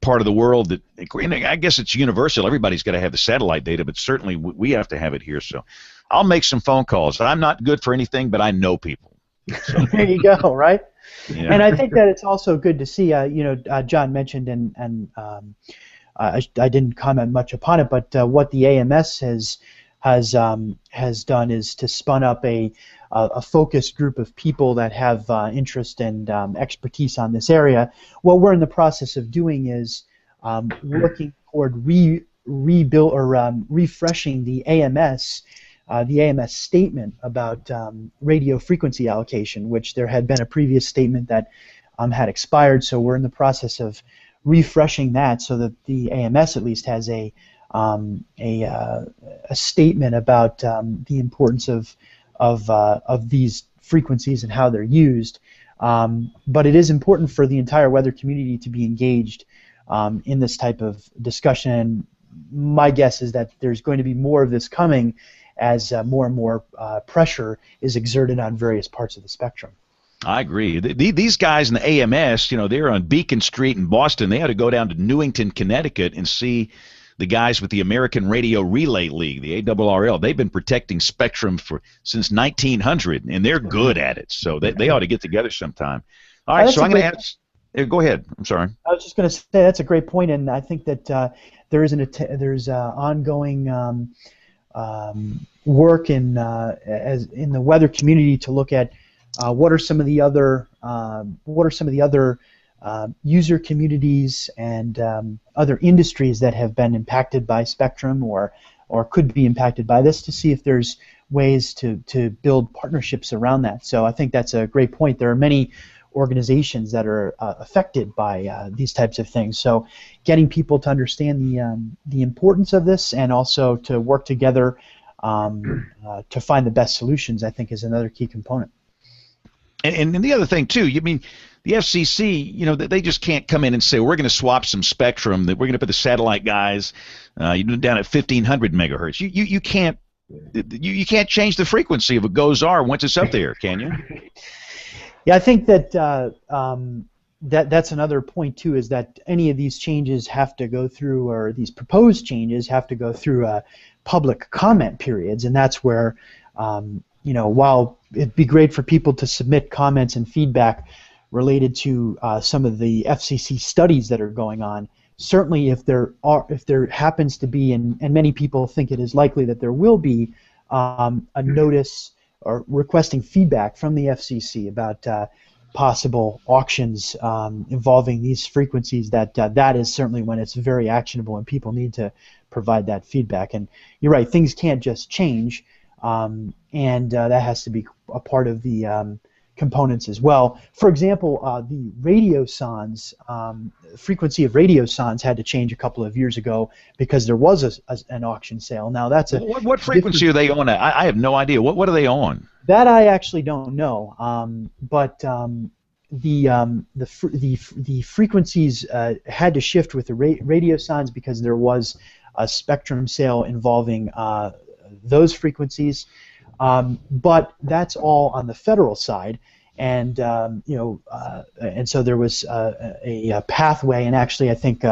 part of the world that, I guess it's universal. Everybody's got to have the satellite data, but certainly we have to have it here. So I'll make some phone calls. I'm not good for anything, but I know people. So. There you go, right? Yeah. And I think that it's also good to see, John mentioned, and I didn't comment much upon it, but what the AMS has done is to spun up a focused group of people that have interest and expertise on this area. What we're in the process of doing is working toward refreshing the AMS statement about radio frequency allocation, which there had been a previous statement that had expired. So we're in the process of refreshing that so that the AMS at least has a statement about the importance of these frequencies and how they're used. But it is important for the entire weather community to be engaged in this type of discussion. My guess is that there's going to be more of this coming as more and more pressure is exerted on various parts of the spectrum. I agree. These guys in the AMS, they're on Beacon Street in Boston. They had to go down to Newington, Connecticut, and see the guys with the American Radio Relay League, the ARRL. They've been protecting spectrum since 1900, and they're good at it. So they ought to get together sometime. All right, so I'm going to ask. Go ahead. I'm sorry. I was just going to say that's a great point, and I think that there's ongoing work in the weather community to look at what are some of the other user communities and other industries that have been impacted by spectrum or could be impacted by this, to see if there's ways to build partnerships around that. So I think that's a great point. There are many organizations that are affected by these types of things. So getting people to understand the importance of this and also to work together to find the best solutions, I think, is another key component. And the other thing too, you mean the FCC, you know, they just can't come in and say we're going to swap some spectrum, that we're going to put the satellite guys down at 1500 megahertz. You can't change the frequency of a GOES-R once it's up there, can you? Yeah, I think that that's another point too, is that any of these changes have to go through, or these proposed changes have to go through public comment periods, and that's where while it'd be great for people to submit comments and feedback related to some of the FCC studies that are going on, certainly if there happens to be, and many people think it is likely that there will be a notice or requesting feedback from the FCC about possible auctions involving these frequencies, that is certainly when it's very actionable and people need to provide that feedback. And you're right, things can't just change, and that has to be a part of the components as well. For example, the radiosondes, frequency of radiosondes had to change a couple of years ago because there was an auction sale. Now that's a what frequency are they on? I have no idea. What are they on? That I actually don't know. But the frequencies had to shift with the radiosondes because there was a spectrum sale involving those frequencies. But that's all on the federal side, and and so there was a pathway, and actually I think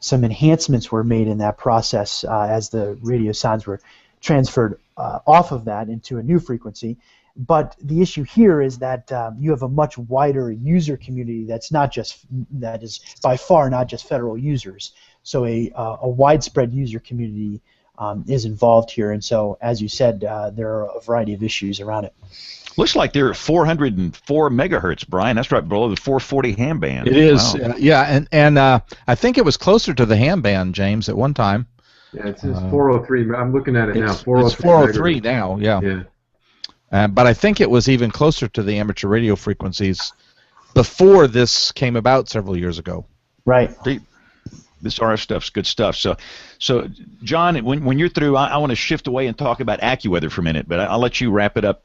some enhancements were made in that process as the radiosondes were transferred off of that into a new frequency. But the issue here is that you have a much wider user community that is by far not just federal users. So a widespread user community is involved here, and so, as you said, there are a variety of issues around it. Looks like they're at 404 megahertz, Brian. That's right below the 440 ham band. It is, wow. Yeah, and I think it was closer to the ham band, James, at one time. Yeah, it says 403. I'm looking at it now. 403. It's 403 now, yeah. But I think it was even closer to the amateur radio frequencies before this came about several years ago. Right. This RF stuff's good stuff. So John, when you're through, I want to shift away and talk about AccuWeather for a minute, but I'll let you wrap it up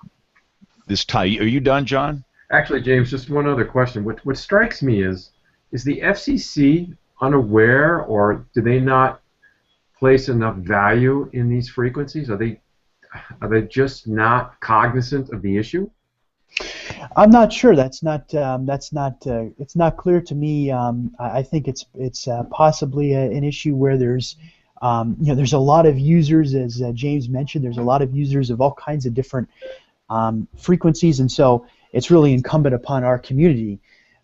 this time. Are you done, John? Actually, James, just one other question. What strikes me is the FCC unaware, or do they not place enough value in these frequencies? Are they just not cognizant of the issue? I'm not sure. It's not clear to me. I think it's possibly an issue where there's a lot of users, as James mentioned. There's a lot of users of all kinds of different frequencies, and so it's really incumbent upon our community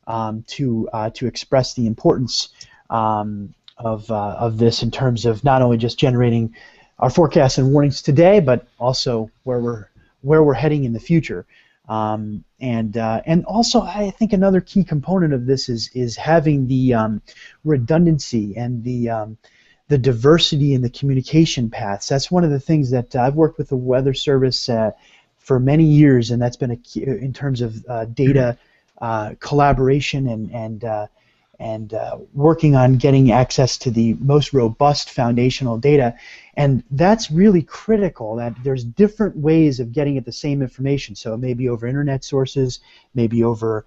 to express the importance of this in terms of not only just generating our forecasts and warnings today, but also where we're heading in the future. And also, I think another key component of this is having the redundancy and the diversity in the communication paths. That's one of the things that I've worked with the Weather Service for many years, and that's been a key in terms of data collaboration and working on getting access to the most robust foundational data. And that's really critical, that there's different ways of getting at the same information. So it may be over internet sources, maybe over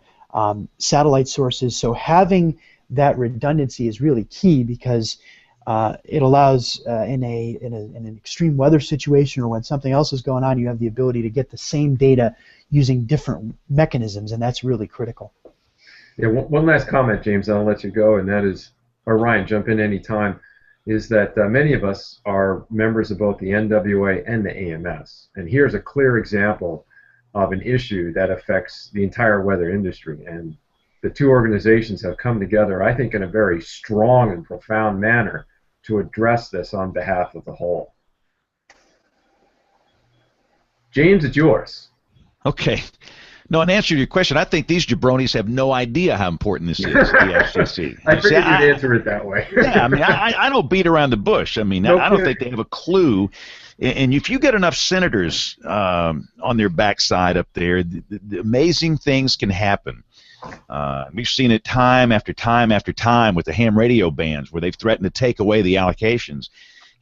satellite sources. So having that redundancy is really key, because it allows in an extreme weather situation or when something else is going on, you have the ability to get the same data using different mechanisms, and that's really critical. Yeah, one last comment, James, and I'll let you go, and that is, or Ryan, jump in any time, is that many of us are members of both the NWA and the AMS. And here's a clear example of an issue that affects the entire weather industry. And the two organizations have come together, I think, in a very strong and profound manner to address this on behalf of the whole. James, it's yours. Okay. No, in answer to your question, I think these jabronis have no idea how important this is, the FCC. I figured you'd answer it that way. Yeah, I mean, I don't beat around the bush. I mean, I don't think they have a clue. And if you get enough senators on their backside up there, the amazing things can happen. We've seen it time after time after time with the ham radio bans where they've threatened to take away the allocations.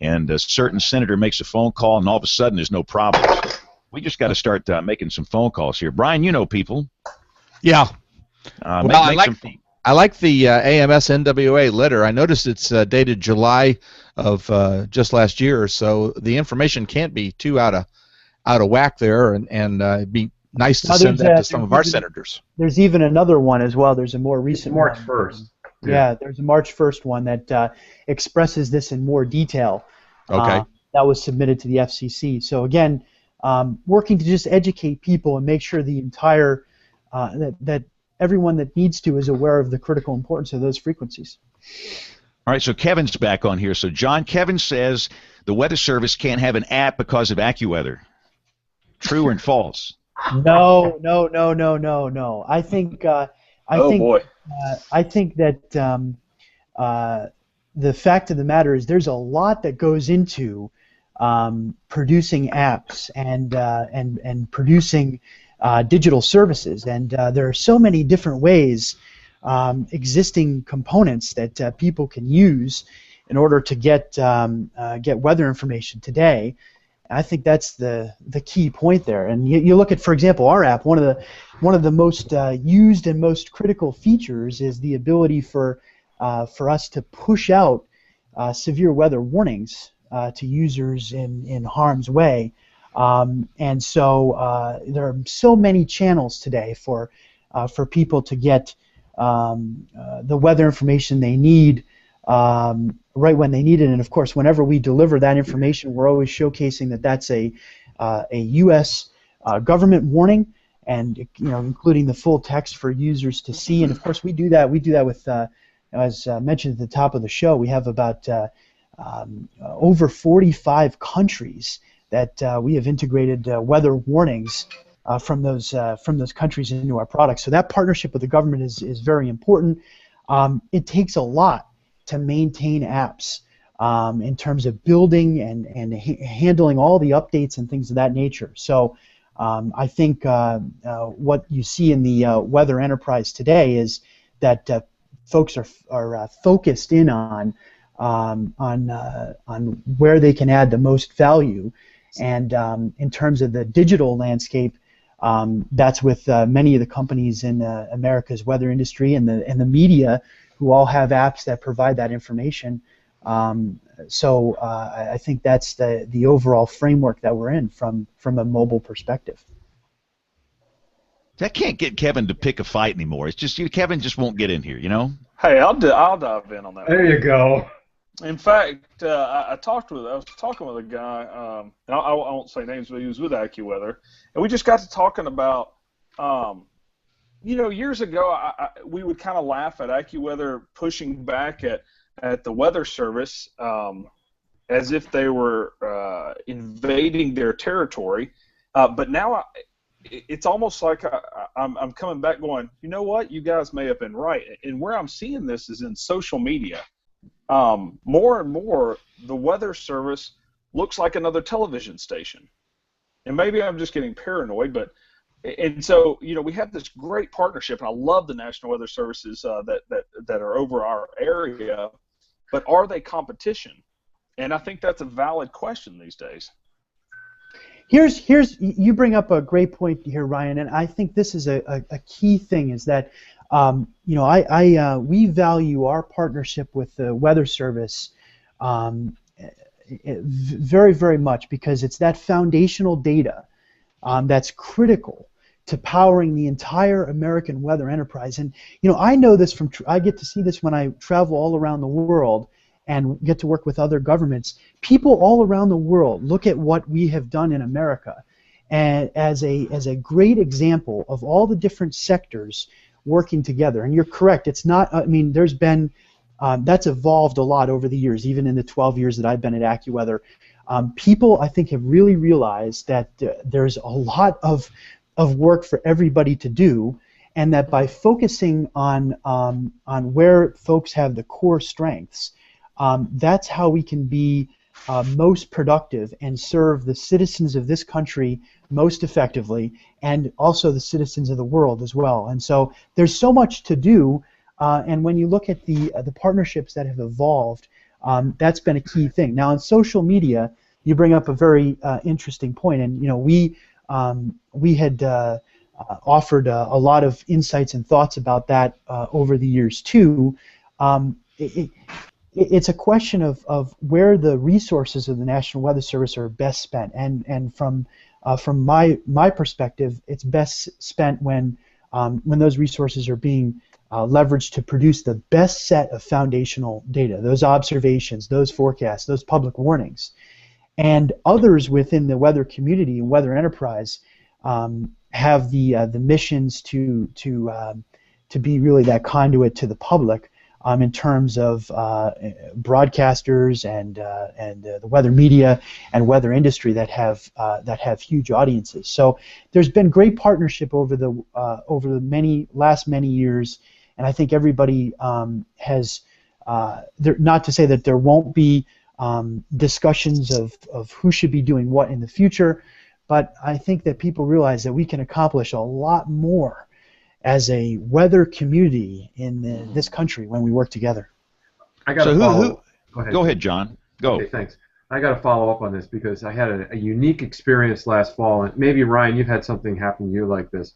And a certain senator makes a phone call, and all of a sudden there's no problems. We just got to start making some phone calls here. Brian, you know people. Yeah. Well, I like the AMS NWA letter. I noticed it's dated July of just last year, so the information can't be too out of whack there, and it'd be nice to send that to some of our senators. There's even another one as well. There's a more recent March one. 1st. Yeah, there's a March 1st one that expresses this in more detail. Okay. That was submitted to the FCC. So again, working to just educate people and make sure the entire that everyone that needs to is aware of the critical importance of those frequencies. All right, so Kevin's back on here. So John, Kevin says the Weather Service can't have an app because of AccuWeather. True or false? No. I think that the fact of the matter is there's a lot that goes into producing apps and producing digital services, and there are so many different ways, existing components that people can use in order to get weather information today. I think that's the key point there. And you look at, for example, our app. One of the most used and most critical features is the ability for us to push out severe weather warnings to users in harm's way. And so there are so many channels today for people to get the weather information they need right when they need it. And of course, whenever we deliver that information, we're always showcasing that that's a U.S. Government warning, and including the full text for users to see. And of course, we do that. We do that with, as mentioned at the top of the show, we have about over 45 countries that we have integrated weather warnings from those countries into our products. So that partnership with the government is very important. It takes a lot to maintain apps in terms of building and handling all the updates and things of that nature. So I think what you see in the weather enterprise today is that folks are focused in on where they can add the most value. And in terms of the digital landscape, that's with many of the companies in America's weather industry and the media, who all have apps that provide that information. So I think that's the overall framework that we're in from a mobile perspective. That can't get Kevin to pick a fight anymore. It's just Kevin just won't get in here, Hey, I'll dive in on that. There you go. In fact, I was talking with a guy, and I won't say names, but he was with AccuWeather, and we just got to talking about, years ago, we would kind of laugh at AccuWeather pushing back at the Weather Service as if they were invading their territory, but now it's almost like I'm coming back going, you know what, you guys may have been right, and where I'm seeing this is in social media. More and more, the Weather Service looks like another television station. And maybe I'm just getting paranoid, and so, we have this great partnership, and I love the National Weather Services that are over our area, but are they competition? And I think that's a valid question these days. You bring up a great point here, Ryan, and I think this is a key thing, is that we value our partnership with the Weather Service very, very much, because it's that foundational data that's critical to powering the entire American weather enterprise. And I know this I get to see this when I travel all around the world and get to work with other governments. People all around the world look at what we have done in America and as a great example of all the different sectors working together. And you're correct. It's not. I mean, there's been that's evolved a lot over the years, even in the 12 years that I've been at AccuWeather. People, I think, have really realized that there's a lot of work for everybody to do, and that by focusing on where folks have the core strengths, that's how we can be most productive and serve the citizens of this country most effectively, and also the citizens of the world as well. And so there's so much to do, and when you look at the partnerships that have evolved, that's been a key thing. Now, on social media, you bring up a very interesting point, and we had offered a lot of insights and thoughts about that over the years too. It's a question of where the resources of the National Weather Service are best spent, and from my perspective, it's best spent when those resources are being leveraged to produce the best set of foundational data, those observations, those forecasts, those public warnings. And others within the weather community and weather enterprise have the missions to be really that conduit to the public in terms of broadcasters and the weather media and weather industry that have huge audiences. So there's been great partnership over the last many years, and I think everybody has. Not to say that there won't be discussions of who should be doing what in the future, but I think that people realize that we can accomplish a lot more as a weather community in this country when we work together. I got to follow. Go ahead, John. Go. Okay, thanks. I got to follow up on this because I had a unique experience last fall, and maybe Ryan, you've had something happen to you like this.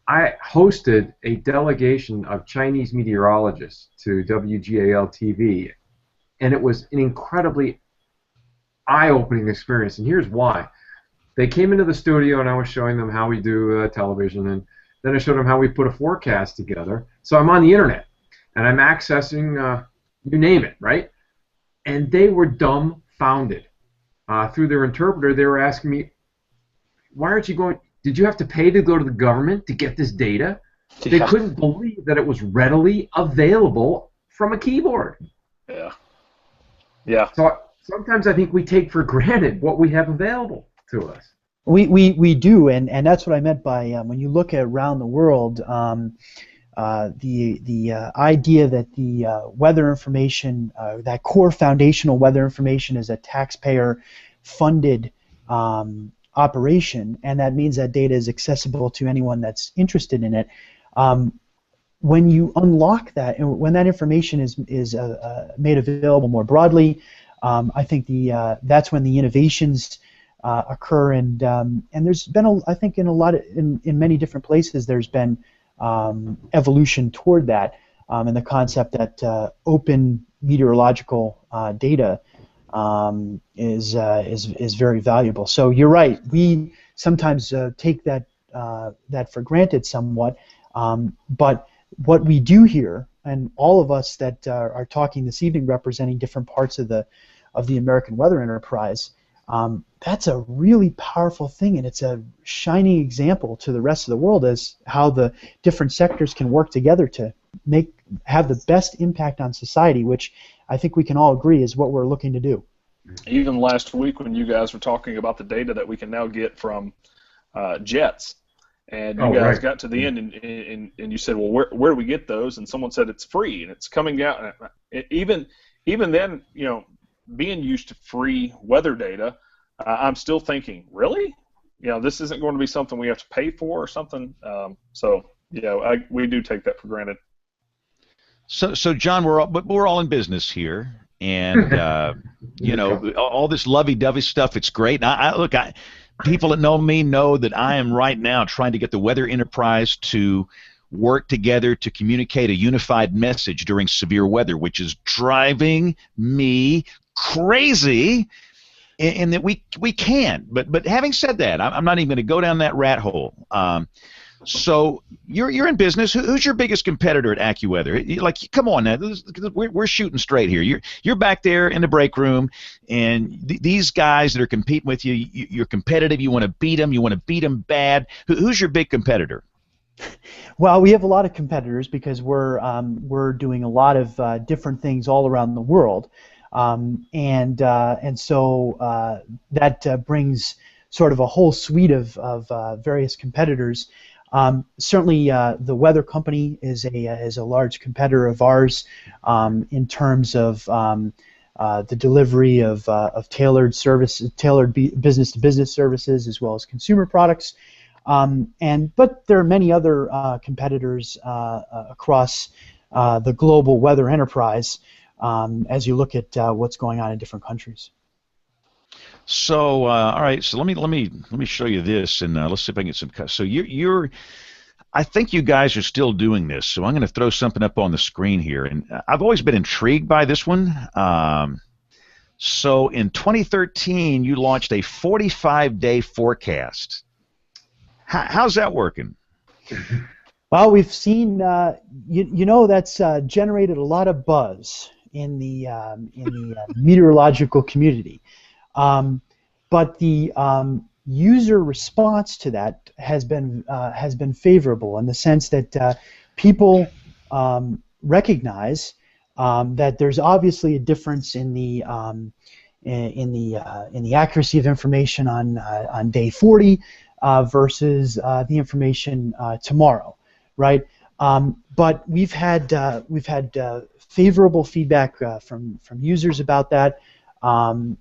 I hosted a delegation of Chinese meteorologists to WGAL TV, and it was an incredibly eye-opening experience, and here's why. They came into the studio, and I was showing them how we do television, and then I showed them how we put a forecast together. So I'm on the internet, and I'm accessing, you name it, right? And they were dumbfounded. Through their interpreter, they were asking me, why aren't you going, did you have to pay to go to the government to get this data? Yeah. They couldn't believe that it was readily available from a keyboard. Yeah. Yeah. So sometimes I think we take for granted what we have available to us. We do, and that's what I meant by when you look at around the world, the idea that the weather information, that core foundational weather information, is a taxpayer-funded operation, and that means that data is accessible to anyone that's interested in it. When you unlock that, and when that information is made available more broadly, I think that's when the innovations occur, and there's been I think in many different places there's been evolution toward that, and the concept that open meteorological data is very valuable. So you're right. We sometimes take that for granted somewhat, but what we do here, and all of us that are talking this evening representing different parts of the American weather enterprise, that's a really powerful thing, and it's a shining example to the rest of the world as how the different sectors can work together to have the best impact on society, which I think we can all agree is what we're looking to do. Even last week when you guys were talking about the data that we can now get from jets, and you guys got to the end and you said, well, where do we get those? And someone said it's free and it's coming down. Even then, being used to free weather data, I'm still thinking, really? This isn't going to be something we have to pay for or something. We do take that for granted. So John, we're all in business here, and all this lovey-dovey stuff. It's great. And people that know me know that I am right now trying to get the weather enterprise to work together to communicate a unified message during severe weather, which is driving me crazy. And that we can. But having said that, I'm not even going to go down that rat hole. So you're in business. Who's your biggest competitor at AccuWeather? Like, come on now, we're shooting straight here. You're back there in the break room, and these guys that are competing with you, you're competitive. You want to beat them. You want to beat them bad. Who's your big competitor? Well, we have a lot of competitors because we're doing a lot of different things all around the world, and so that brings sort of a whole suite of various competitors. Certainly, the Weather Company is a large competitor of ours in terms of the delivery of tailored business-to-business services as well as consumer products. But there are many other competitors across the global weather enterprise as you look at what's going on in different countries. So, all right. So let me show you this, and let's see if I can get some. So you're I think you guys are still doing this. So I'm going to throw something up on the screen here, and I've always been intrigued by this one. So in 2013, you launched a 45-day forecast. How's that working? Well, we've seen, that's generated a lot of buzz in the meteorological community, but the user response to that has been favorable in the sense that people recognize that there's obviously a difference in the accuracy of information on day 40 versus the information tomorrow, right? But we've had favorable feedback from users about that, and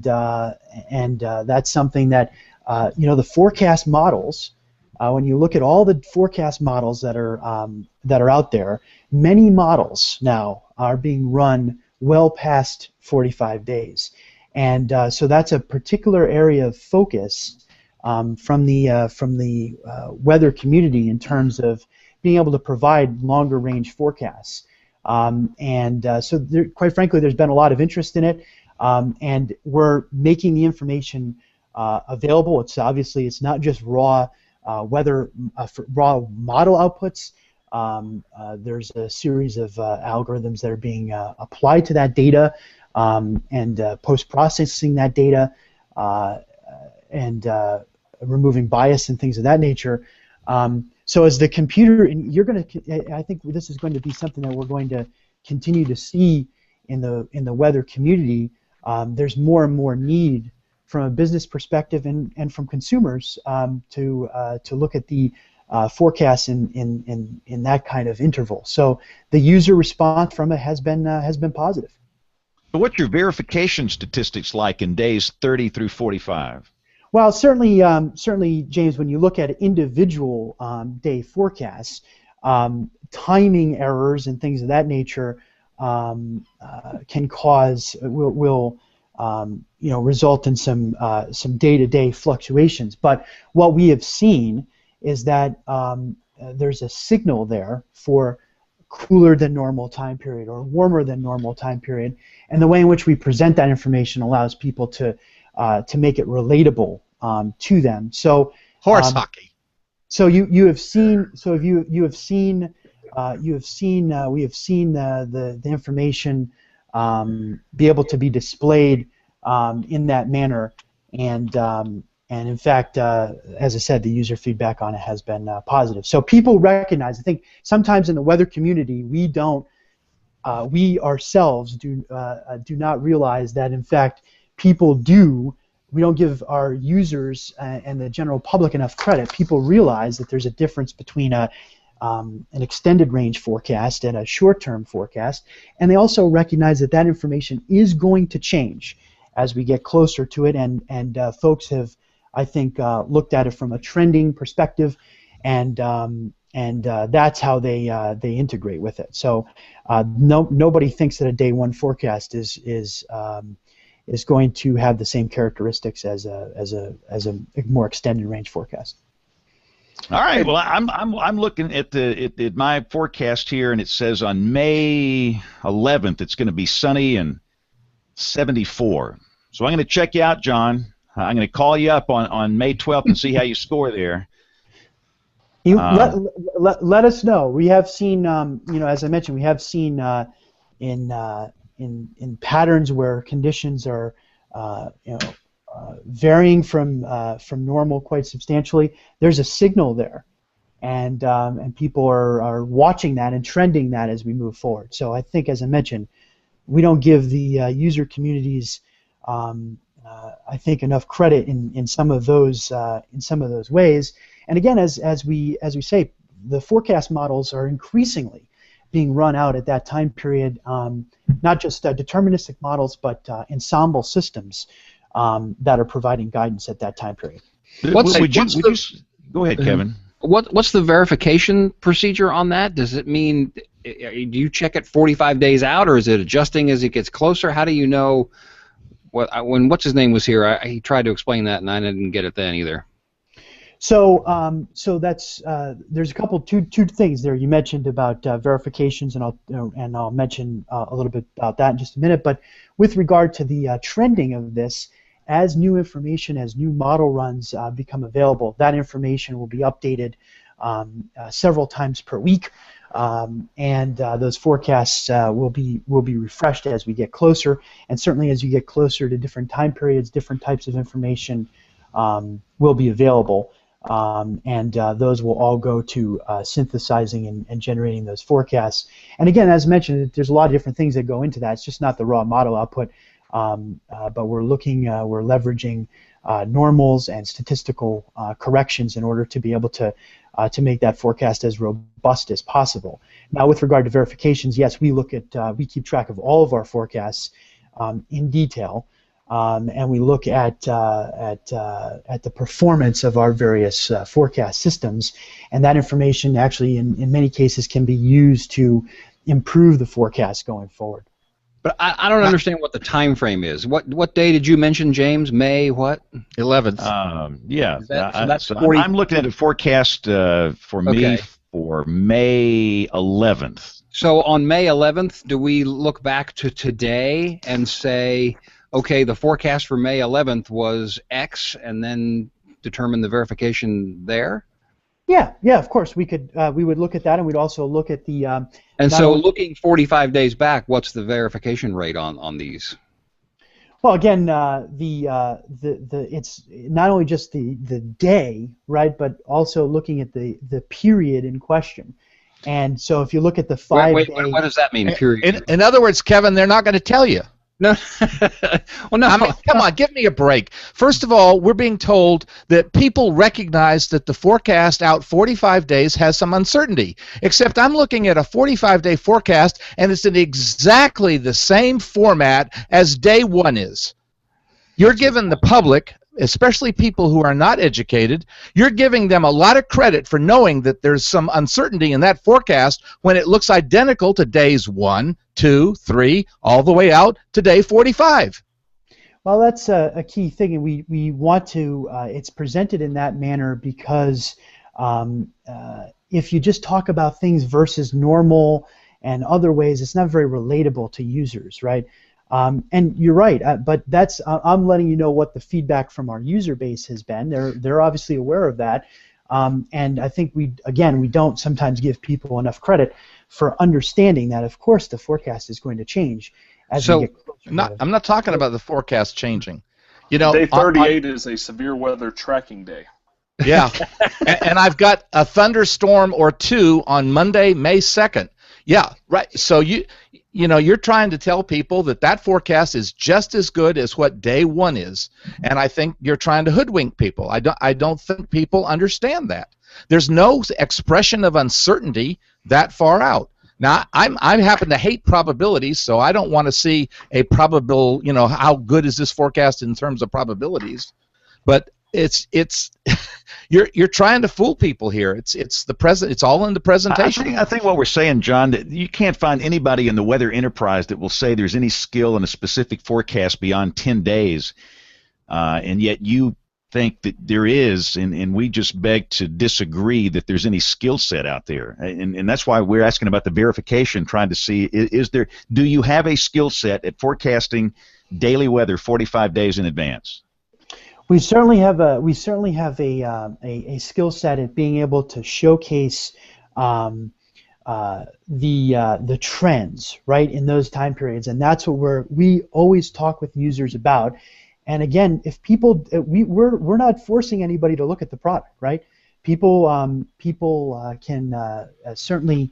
that's something that the forecast models. When you look at all the forecast models that are out there, many models now are being run well past 45 days, and so that's a particular area of focus from the weather community in terms of being able to provide longer range forecasts. So quite frankly, there's been a lot of interest in it, and we're making the information available. It's not just raw weather raw model outputs. There's a series of algorithms that are being applied to that data and post-processing that data and removing bias and things of that nature. So as the computer, and I think this is going to be something that we're going to continue to see in the weather community. There's more and more need from a business perspective and from consumers to look at the forecasts in that kind of interval. So the user response from it has been positive. So what's your verification statistics like in days 30 through 45? Well, certainly, James, when you look at individual day forecasts, timing errors and things of that nature can cause will result in some day-to-day fluctuations. But what we have seen is that there's a signal there for cooler than normal time period or warmer than normal time period, and the way in which we present that information allows people to make it relatable to them. So horse hockey. So we have seen the information be able to be displayed in that manner, and in fact, as I said, the user feedback on it has been positive. So people recognize. I think sometimes in the weather community, we ourselves do not realize that in fact people do. We don't give our users and the general public enough credit. People realize that there's a difference between an extended range forecast and a short-term forecast, and they also recognize that that information is going to change as we get closer to it, and folks have, I think, looked at it from a trending perspective, and that's how they integrate with it. So nobody thinks that a day one forecast is going to have the same characteristics as a more extended range forecast. All right. Well, I'm looking at my forecast here, and it says on May 11th it's going to be sunny and 74. So I'm going to check you out, John. I'm going to call you up on May 12th and see how you score there. Let us know. We have seen, as I mentioned, we have seen in patterns where conditions are, varying from normal quite substantially. There's a signal there and people are watching that and trending that as we move forward. So I think, as I mentioned, we don't give the user communities, I think, enough credit in some of those ways. And again, as we say, the forecast models are increasingly being run out at that time period, not just deterministic models, but ensemble systems that are providing guidance at that time period. Go ahead, Kevin. What's the verification procedure on that? Does it mean, do you check it 45 days out, or is it adjusting as it gets closer? How do you know? When what's his name was here, he tried to explain that, and I didn't get it then either. So that's there's a couple two things there. You mentioned about verifications, and I'll mention a little bit about that in just a minute. But with regard to the trending of this, as new information, as new model runs become available, that information will be updated several times per week, and those forecasts will be refreshed as we get closer. And certainly, as you get closer to different time periods, different types of information will be available. And those will all go to synthesizing and generating those forecasts. And again, as mentioned, there's a lot of different things that go into that. It's just not the raw model output, but we're leveraging normals and statistical corrections in order to be able to make that forecast as robust as possible. Now, with regard to verifications, yes, we keep track of all of our forecasts in detail. And we look at the performance of our various forecast systems, and that information actually, in many cases, can be used to improve the forecast going forward. But I don't understand what the time frame is. What day did you mention, James? May what? 11th. Yeah. That's I'm looking at a forecast for me for May 11th. So on May 11th, do we look back to today and say, okay, the forecast for May 11th was X, and then determine the verification there? Yeah, of course. We would look at that, and we'd also look at the. And so, looking 45 days back, what's the verification rate on these? Well, again, it's not only just the day, right, but also looking at the period in question. And so, if you look at the 5 Wait, what does that mean? Period. In other words, Kevin, they're not going to tell you. No. Well, no. I mean, come on, give me a break. First of all, we're being told that people recognize that the forecast out 45 days has some uncertainty. Except I'm looking at a 45-day forecast, and it's in exactly the same format as day one is. You're giving the public, especially people who are not educated, you're giving them a lot of credit for knowing that there's some uncertainty in that forecast when it looks identical to days 1, 2, 3, all the way out to day 45. Well, that's a key thing, and we want to, it's presented in that manner because if you just talk about things versus normal and other ways, it's not very relatable to users, right? And you're right, but that's I'm letting you know what the feedback from our user base has been. They're obviously aware of that, and I think we don't sometimes give people enough credit for understanding that. Of course, the forecast is going to change as we get closer. I'm not talking about the forecast changing. You know, day 38 is a severe weather tracking day. Yeah, and I've got a thunderstorm or two on Monday, May 2nd. Yeah, right. So you're trying to tell people that forecast is just as good as what day one is, and I think you're trying to hoodwink people. I don't think people understand that. There's no expression of uncertainty that far out. Now, I happen to hate probabilities, so I don't want to see a probable, how good is this forecast in terms of probabilities, but it's you're trying to fool people here. It's the present. It's all in the presentation. I think what we're saying, John, that you can't find anybody in the weather enterprise that will say there's any skill in a specific forecast beyond 10 days, and yet you think that there is, and we just beg to disagree that there's any skill set out there, and that's why we're asking about the verification, trying to see do you have a skill set at forecasting daily weather 45 days in advance? We certainly have a skill set at being able to showcase the trends, right, in those time periods, and that's what we always talk with users about. And again, if people, we're not forcing anybody to look at the product, right? People can certainly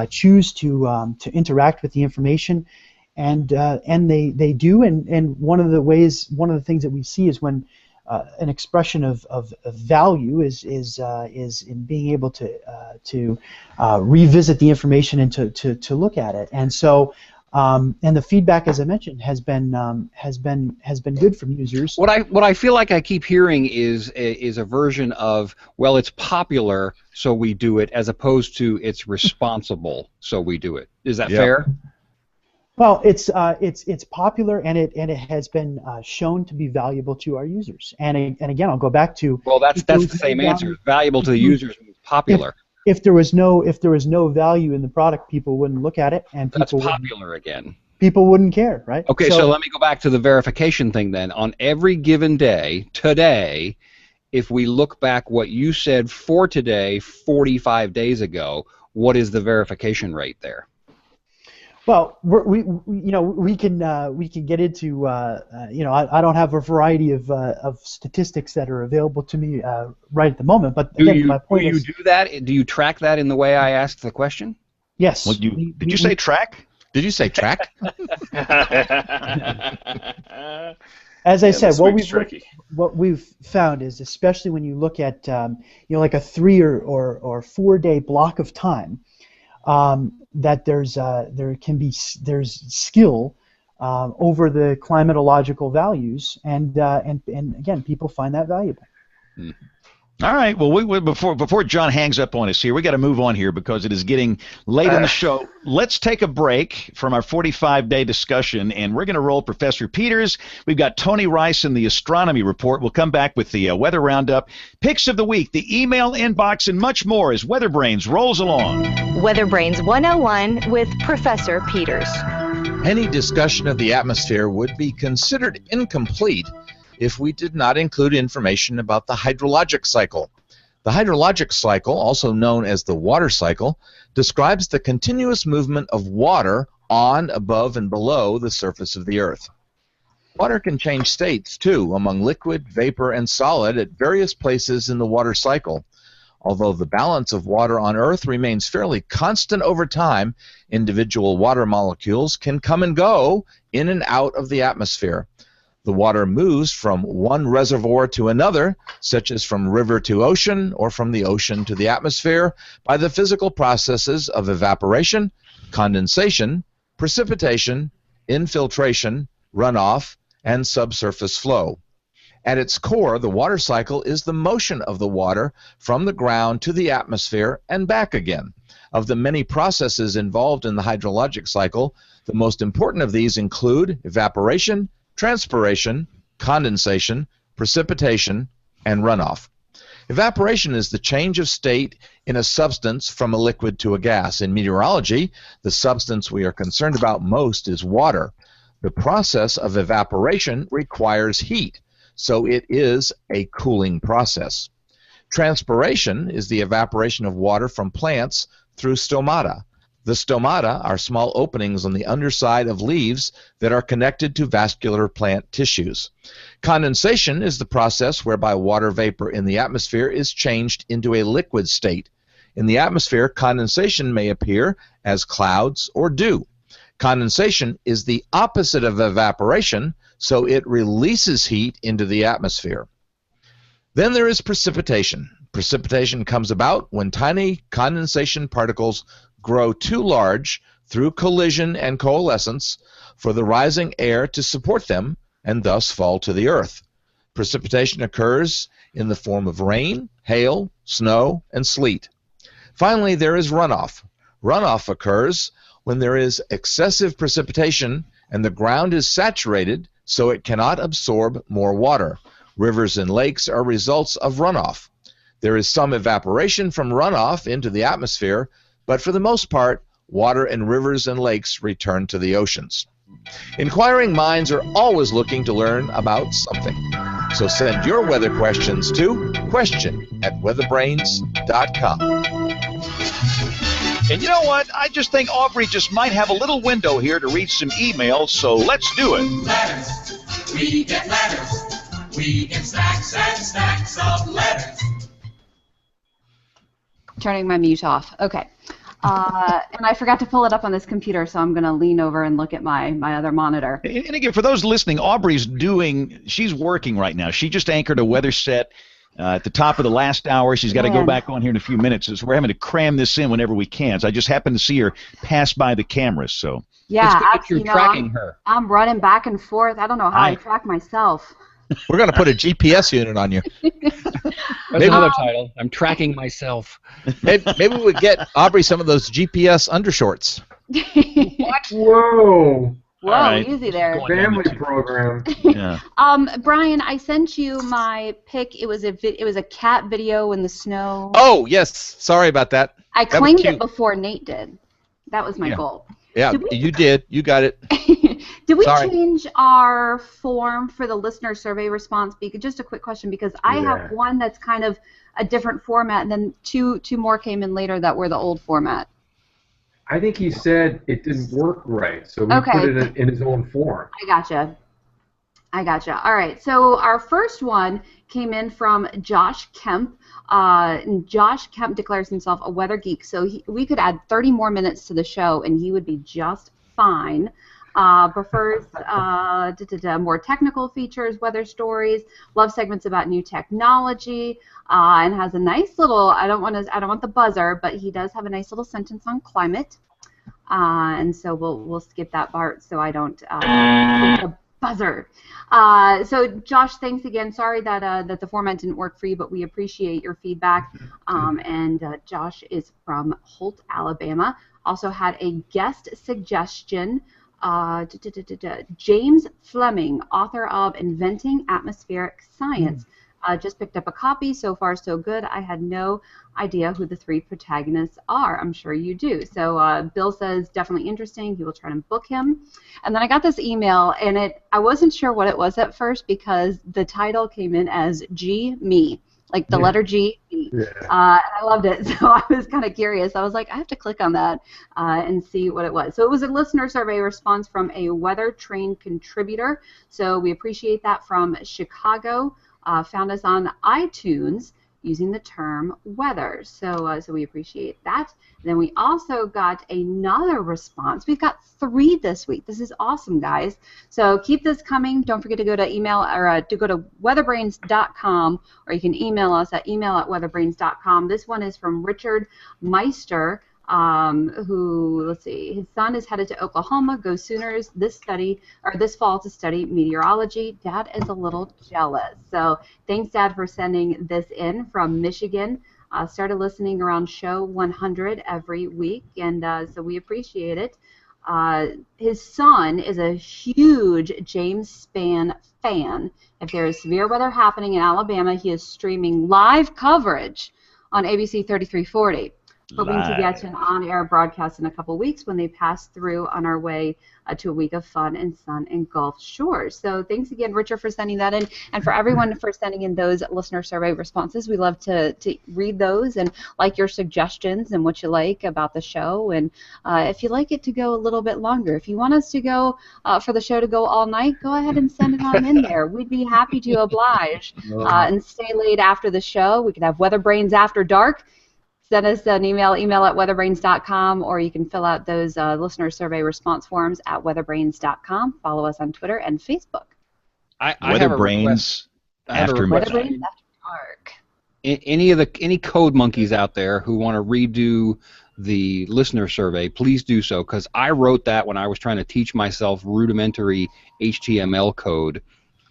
choose to interact with the information, and they do. And one of the things that we see is when an expression of value is in being able to revisit the information and to look at it. And so and the feedback, as I mentioned, has been good from users. What I feel like I keep hearing is a version of, well, it's popular, so we do it, as opposed to it's responsible, so we do it. Is that fair? Well, it's popular, and it has been shown to be valuable to our users. And again, I'll go back to, well, that's the same answer. Valuable to the users means popular. If there was no value in the product, people wouldn't look at it, and people that's popular again. People wouldn't care, right? Okay, so let me go back to the verification thing then. On every given day, today, if we look back what you said for today, 45 days ago, what is the verification rate there? Well, we can get into I don't have a variety of statistics that are available to me right at the moment, but again, my point is, do that? Do you track that in the way I asked the question? Yes. Well, did you say track? Did you say track? As I said, what we've found is, especially when you look at like a 3 or 4 day block of time, that there's skill over the climatological values, and again, people find that valuable. All right. Well, before John hangs up on us here, we got to move on here because it is getting late in the show. Let's take a break from our 45-day discussion, and we're going to roll Professor Peters. We've got Tony Rice in the Astronomy Report. We'll come back with the Weather Roundup, Picks of the Week, the email inbox, and much more as WeatherBrains rolls along. WeatherBrains 101 with Professor Peters. Any discussion of the atmosphere would be considered incomplete if we did not include information about the hydrologic cycle. The hydrologic cycle, also known as the water cycle, describes the continuous movement of water on, above, and below the surface of the Earth. Water can change states, too, among liquid, vapor, and solid at various places in the water cycle. Although the balance of water on Earth remains fairly constant over time, individual water molecules can come and go in and out of the atmosphere. The water moves from one reservoir to another, such as from river to ocean or from the ocean to the atmosphere, by the physical processes of evaporation, condensation, precipitation, infiltration, runoff, and subsurface flow. At its core, the water cycle is the motion of the water from the ground to the atmosphere and back again. Of the many processes involved in the hydrologic cycle, the most important of these include evaporation, transpiration, condensation, precipitation, and runoff. Evaporation is the change of state in a substance from a liquid to a gas. In meteorology, the substance we are concerned about most is water. The process of evaporation requires heat, so it is a cooling process. Transpiration is the evaporation of water from plants through stomata. The stomata are small openings on the underside of leaves that are connected to vascular plant tissues. Condensation is the process whereby water vapor in the atmosphere is changed into a liquid state. In the atmosphere, condensation may appear as clouds or dew. Condensation is the opposite of evaporation, so it releases heat into the atmosphere. Then there is precipitation. Precipitation comes about when tiny condensation particles grow too large through collision and coalescence for the rising air to support them and thus fall to the earth. Precipitation occurs in the form of rain, hail, snow, and sleet. Finally, there is runoff. Runoff occurs when there is excessive precipitation and the ground is saturated so it cannot absorb more water. Rivers and lakes are results of runoff. There is some evaporation from runoff into the atmosphere, but for the most part, water in rivers and lakes return to the oceans. Inquiring minds are always looking to learn about something. So send your weather questions to question@weatherbrains.com. And you know what? I just think Aubrey just might have a little window here to read some emails, so let's do it. Letters. We get letters. We get stacks and stacks of letters. Turning my mute off. Okay. And I forgot to pull it up on this computer, so I'm going to lean over and look at my other monitor. And again, for those listening, she's working right now. She just anchored a weather set at the top of the last hour. She's got to go back on here in a few minutes, so we're having to cram this in whenever we can. So I just happened to see her pass by the cameras. So yeah, you're tracking her. I'm running back and forth. I don't know how I track myself. We're going to put a GPS unit on you. That's another title. I'm tracking myself. Maybe we would get Aubrey some of those GPS undershorts. What? Whoa. Whoa, right. Easy there. Family program. Yeah. Brian, I sent you my pic. It was a cat video in the snow. Oh, yes. Sorry about that. I claimed it before Nate did. That was my goal. Yeah, you did. You got it. Did we change our form for the listener survey response? Just a quick question, because I have one that's kind of a different format, and then two more came in later that were the old format. I think he said it didn't work right, so we put it in his own form. I gotcha. All right, so our first one came in from Josh Kemp. And Josh Kemp declares himself a weather geek, so we could add 30 more minutes to the show, and he would be just fine. Prefers more technical features, weather stories, loves segments about new technology, and has a nice little, I don't want the buzzer, but he does have a nice little sentence on climate. And so we'll skip that part so I don't the buzzer. So Josh, thanks again. Sorry that the format didn't work for you, but we appreciate your feedback. And Josh is from Holt, Alabama. Also had a guest suggestion. James Fleming, author of Inventing Atmospheric Science. Just picked up a copy. So far, so good. I had no idea who the three protagonists are. I'm sure you do. So Bill says, definitely interesting. He will try to book him. And then I got this email, and I wasn't sure what it was at first because the title came in as G, me. Like the letter G. Yeah. I loved it, so I was kind of curious. I was like, I have to click on that and see what it was. So it was a listener survey response from a Weather Train contributor. So we appreciate that from Chicago. Found us on iTunes using the term weather. So we appreciate that. And then we also got another response. We've got 3 this week. This is awesome, guys. So keep this coming. Don't forget to go to email or to go to weatherbrains.com, or you can email us at email@weatherbrains.com. This one is from Richard Meister, who, let's see, his son is headed to Oklahoma, go Sooners this fall to study meteorology. Dad is a little jealous. So thanks, Dad, for sending this in from Michigan. Started listening around show 100 every week, and so we appreciate it. His son is a huge James Spann fan. If there is severe weather happening in Alabama, he is streaming live coverage on ABC 3340. Hoping to get an on-air broadcast in a couple weeks when they pass through on our way to a week of fun and sun and Gulf Shores. So thanks again, Richard, for sending that in, and for everyone for sending in those listener survey responses. We love to read those and like your suggestions and what you like about the show. And if you like it to go a little bit longer, if you want us to go for the show to go all night, go ahead and send it on in there. We'd be happy to oblige and stay late after the show. We could have Weather Brains After Dark. Send us an email at weatherbrains.com, or you can fill out those listener survey response forms at weatherbrains.com. Follow us on Twitter and Facebook. I have a request. After Weatherbrains After Dark. Any code monkeys out there who want to redo the listener survey, please do so, because I wrote that when I was trying to teach myself rudimentary HTML code.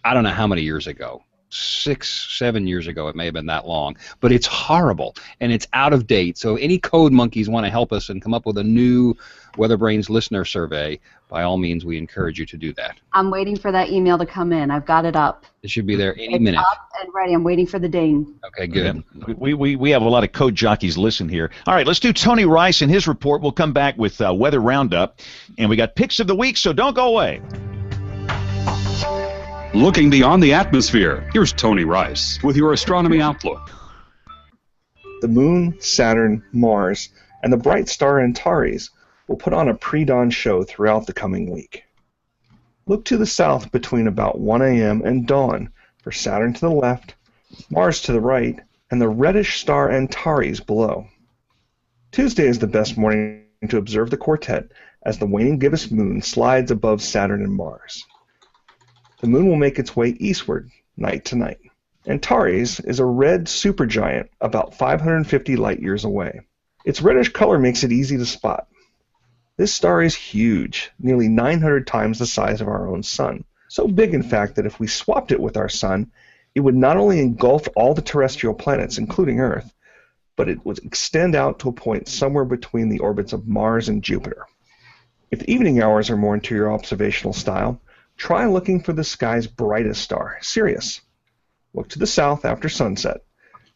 I don't know how many years ago. 6-7 years ago, it may have been that long, but it's horrible and it's out of date. So any code monkeys want to help us and come up with a new WeatherBrains listener survey, by all means, we encourage you to do that. I'm waiting for that email to come in. I've got it up. It should be there any minute. Up and ready. I'm waiting for the ding. Okay, good. Yeah. We have a lot of code jockeys listen here. All right, let's do Tony Rice and his report. We'll come back with Weather Roundup, and we got picks of the week, so don't go away. Looking beyond the atmosphere, here's Tony Rice with your astronomy outlook. The Moon, Saturn, Mars, and the bright star Antares will put on a pre-dawn show throughout the coming week. Look to the south between about 1 a.m. and dawn for Saturn to the left, Mars to the right, and the reddish star Antares below. Tuesday is the best morning to observe the quartet as the waning gibbous moon slides above Saturn and Mars. The moon will make its way eastward, night to night. Antares is a red supergiant about 550 light-years away. Its reddish color makes it easy to spot. This star is huge, nearly 900 times the size of our own Sun. So big, in fact, that if we swapped it with our Sun, it would not only engulf all the terrestrial planets, including Earth, but it would extend out to a point somewhere between the orbits of Mars and Jupiter. If evening hours are more into your observational style, try looking for the sky's brightest star, Sirius. Look to the south after sunset.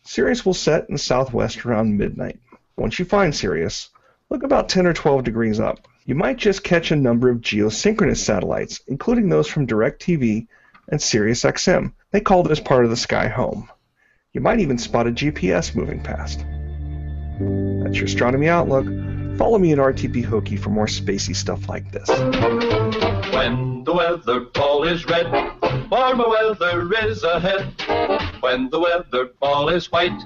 Sirius will set in the southwest around midnight. Once you find Sirius, look about 10 or 12 degrees up. You might just catch a number of geosynchronous satellites, including those from DirecTV and SiriusXM. They call this part of the sky home. You might even spot a GPS moving past. That's your Astronomy Outlook. Follow me at RTP Hokey for more spacey stuff like this. When the weather ball is red, warmer weather is ahead. When the weather ball is white,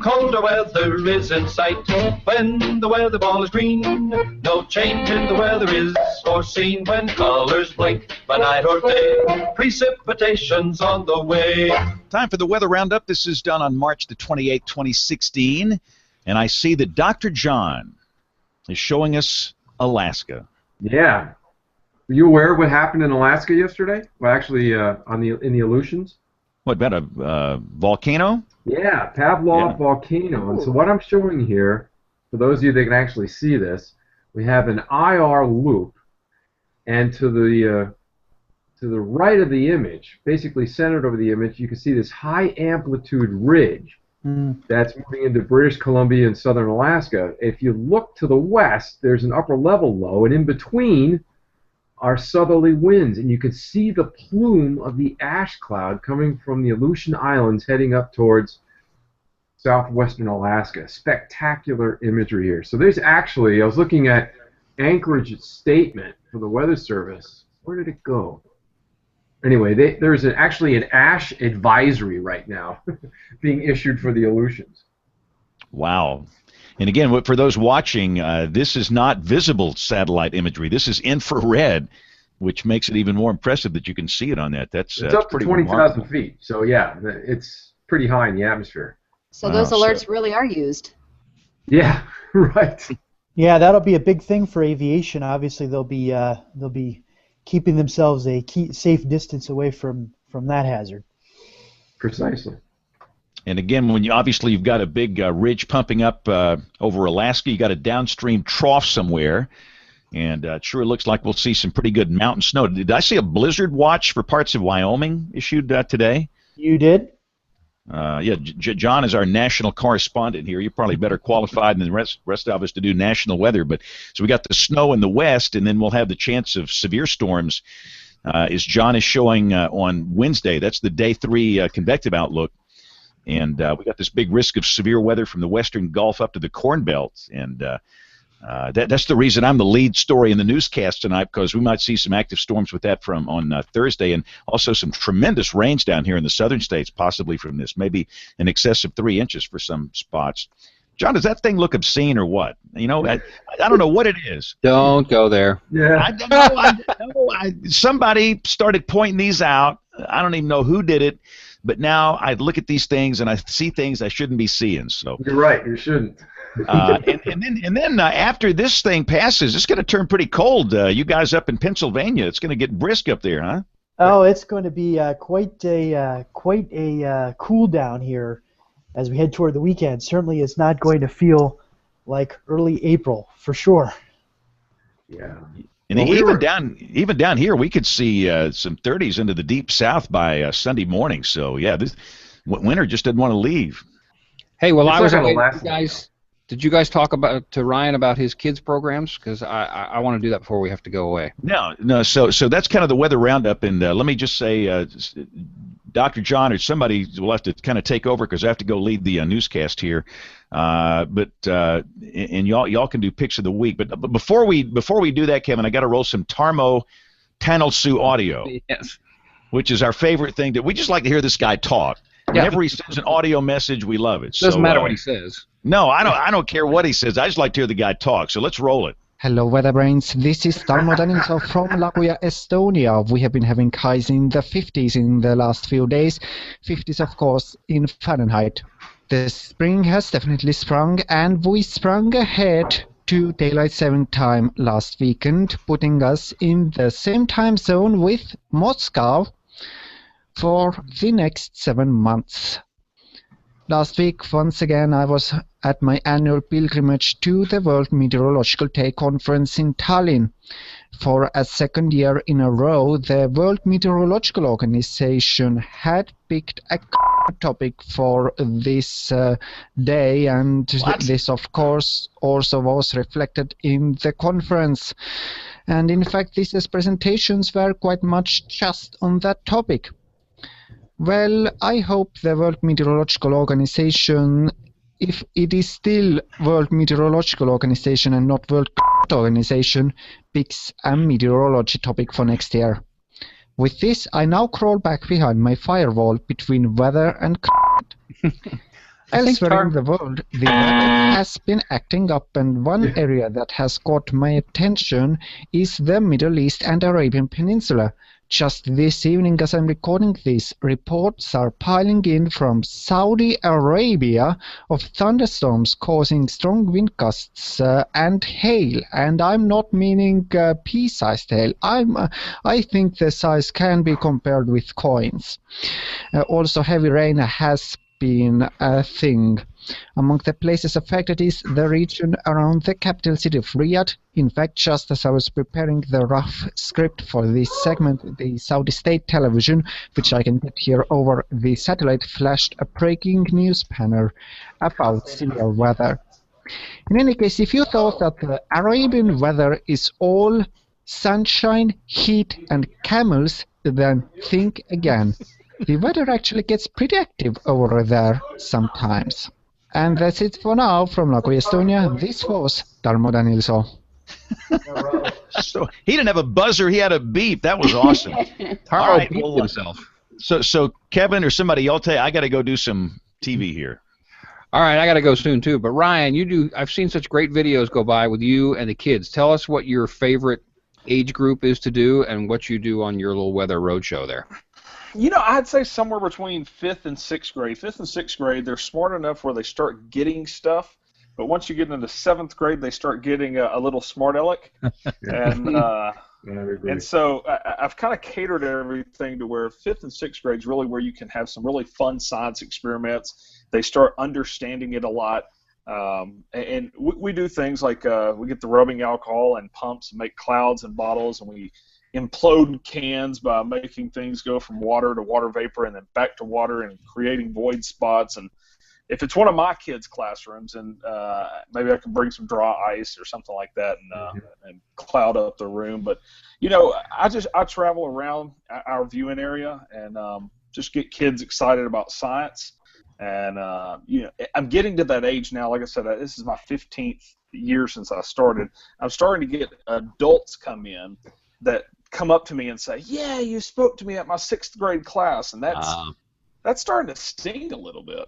colder weather is in sight. When the weather ball is green, no change in the weather is foreseen. When colors blink by night or day, precipitation's on the way. Time for the Weather Roundup. This is done on March the 28th, 2016. And I see that Dr. John is showing us Alaska. Yeah. Were you aware of what happened in Alaska yesterday? Well, actually, in the Aleutians. What, about a volcano? Yeah, Pavlov volcano. And so what I'm showing here, for those of you that can actually see this, we have an IR loop, and to the right of the image, basically centered over the image, you can see this high amplitude ridge that's moving into British Columbia and southern Alaska. If you look to the west, there's an upper level low, and in between are southerly winds, and you can see the plume of the ash cloud coming from the Aleutian Islands heading up towards southwestern Alaska. Spectacular imagery here. So there's actually, I was looking at Anchorage's statement for the Weather Service. Where did it go? Anyway, there's actually an ash advisory right now being issued for the Aleutians. Wow. And again, for those watching, this is not visible satellite imagery. This is infrared, which makes it even more impressive that you can see it on that. It's up to 20,000 feet. So, yeah, it's pretty high in the atmosphere. So those alerts really are used. Yeah, right. Yeah, that'll be a big thing for aviation. Obviously, they'll be keeping themselves a safe distance away from that hazard. Precisely. And again, when you've got a big ridge pumping up over Alaska, you got a downstream trough somewhere, and it sure looks like we'll see some pretty good mountain snow. Did I see a blizzard watch for parts of Wyoming issued today? You did? Yeah, John is our national correspondent here. You're probably better qualified than the rest of us to do national weather. But so we got the snow in the west, and then we'll have the chance of severe storms, as John is showing on Wednesday. That's the day 3 convective outlook. And we got this big risk of severe weather from the western Gulf up to the Corn Belt. And that's the reason I'm the lead story in the newscast tonight, because we might see some active storms with that on Thursday, and also some tremendous rains down here in the southern states, possibly from this, maybe in excess of 3 inches for some spots. John, does that thing look obscene or what? You know, I don't know what it is. Don't go there. Yeah. I know. Somebody started pointing these out. I don't even know who did it. But now I look at these things and I see things I shouldn't be seeing. So you're right, you shouldn't. and then after this thing passes, it's going to turn pretty cold. You guys up in Pennsylvania, it's going to get brisk up there, huh? Oh, it's going to be quite a cool down here as we head toward the weekend. Certainly, it's not going to feel like early April for sure. Yeah. And well, even down here, we could see some 30s into the deep south by Sunday morning. So yeah, this winter just doesn't want to leave. Hey, well, I was away. Did you guys talk to Ryan about his kids' programs? Because I want to do that before we have to go away. No. So that's kind of the weather roundup. And let me just say, Dr. John or somebody will have to kind of take over because I have to go lead the newscast here. And y'all can do picks of the week. But before we do that, Kevin, I got to roll some Tarmo Tanelsu audio. Yes. Which is our favorite thing. We just like to hear this guy talk. Yeah. Whenever he sends an audio message, we love it. Doesn't matter what he says. No, I don't care what he says. I just like to hear the guy talk. So let's roll it. Hello, WeatherBrains. This is Tarmo Danilso from Laguja, Estonia. We have been having highs in the 50s in the last few days. 50s, of course, in Fahrenheit. The spring has definitely sprung, and we sprung ahead to daylight saving time last weekend, putting us in the same time zone with Moscow for the next 7 months. Last week, once again, I was at my annual pilgrimage to the World Meteorological Day conference in Tallinn. For a second year in a row, the World Meteorological Organization had picked a topic for this day, and this, of course, also was reflected in the conference. And in fact, these presentations were quite much just on that topic. Well, I hope the World Meteorological Organization, if it is still World Meteorological Organization and not World Organization, picks a meteorology topic for next year. With this, I now crawl back behind my firewall between weather and Elsewhere in the world, the weather has been acting up, and one area that has caught my attention is the Middle East and Arabian Peninsula. Just this evening, as I'm recording this, reports are piling in from Saudi Arabia of thunderstorms causing strong wind gusts and hail. And I'm not meaning pea-sized hail. I think the size can be compared with coins. Also, heavy rain has been a thing. Among the places affected is the region around the capital city of Riyadh. In fact, just as I was preparing the rough script for this segment, the Saudi state television, which I can get here over the satellite, flashed a breaking news banner about similar weather. In any case, if you thought that the Arabian weather is all sunshine, heat, and camels, then think again. The weather actually gets pretty active over there sometimes. And that's it for now from Laguja, Estonia. This was Tarmo Danilso. So he didn't have a buzzer; he had a beep. That was awesome. All right, beeped himself. So Kevin or somebody, y'all tell you, I got to go do some TV here. All right, I got to go soon too. But Ryan, I've seen such great videos go by with you and the kids. Tell us what your favorite age group is to do and what you do on your little weather roadshow there. You know, I'd say somewhere between 5th and 6th grade. 5th and 6th grade, they're smart enough where they start getting stuff, but once you get into 7th grade, they start getting a little smart aleck. And so I've kind of catered everything to where 5th and 6th grade is really where you can have some really fun science experiments. They start understanding it a lot. And we do things like we get the rubbing alcohol and pumps and make clouds and bottles, and we implode cans by making things go from water to water vapor and then back to water and creating void spots. And if it's one of my kids' classrooms, and maybe I can bring some dry ice or something like that and cloud up the room. But you know, I travel around our viewing area and just get kids excited about science. And you know, I'm getting to that age now. Like I said, this is my 15th year since I started. I'm starting to get adults come in that come up to me and say, "Yeah, you spoke to me at my 6th grade class," and that's starting to sting a little bit.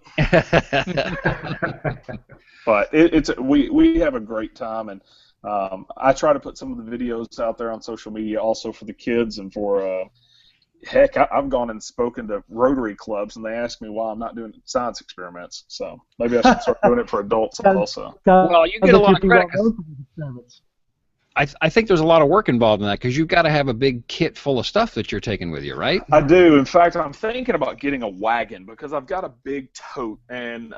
But we have a great time, and I try to put some of the videos out there on social media also for the kids and for heck, I've gone and spoken to Rotary clubs, and they ask me why I'm not doing science experiments. So maybe I should start doing it for adults also. Well, you get a lot of credit. I think there's a lot of work involved in that because you've got to have a big kit full of stuff that you're taking with you, right? I do. In fact, I'm thinking about getting a wagon because I've got a big tote, and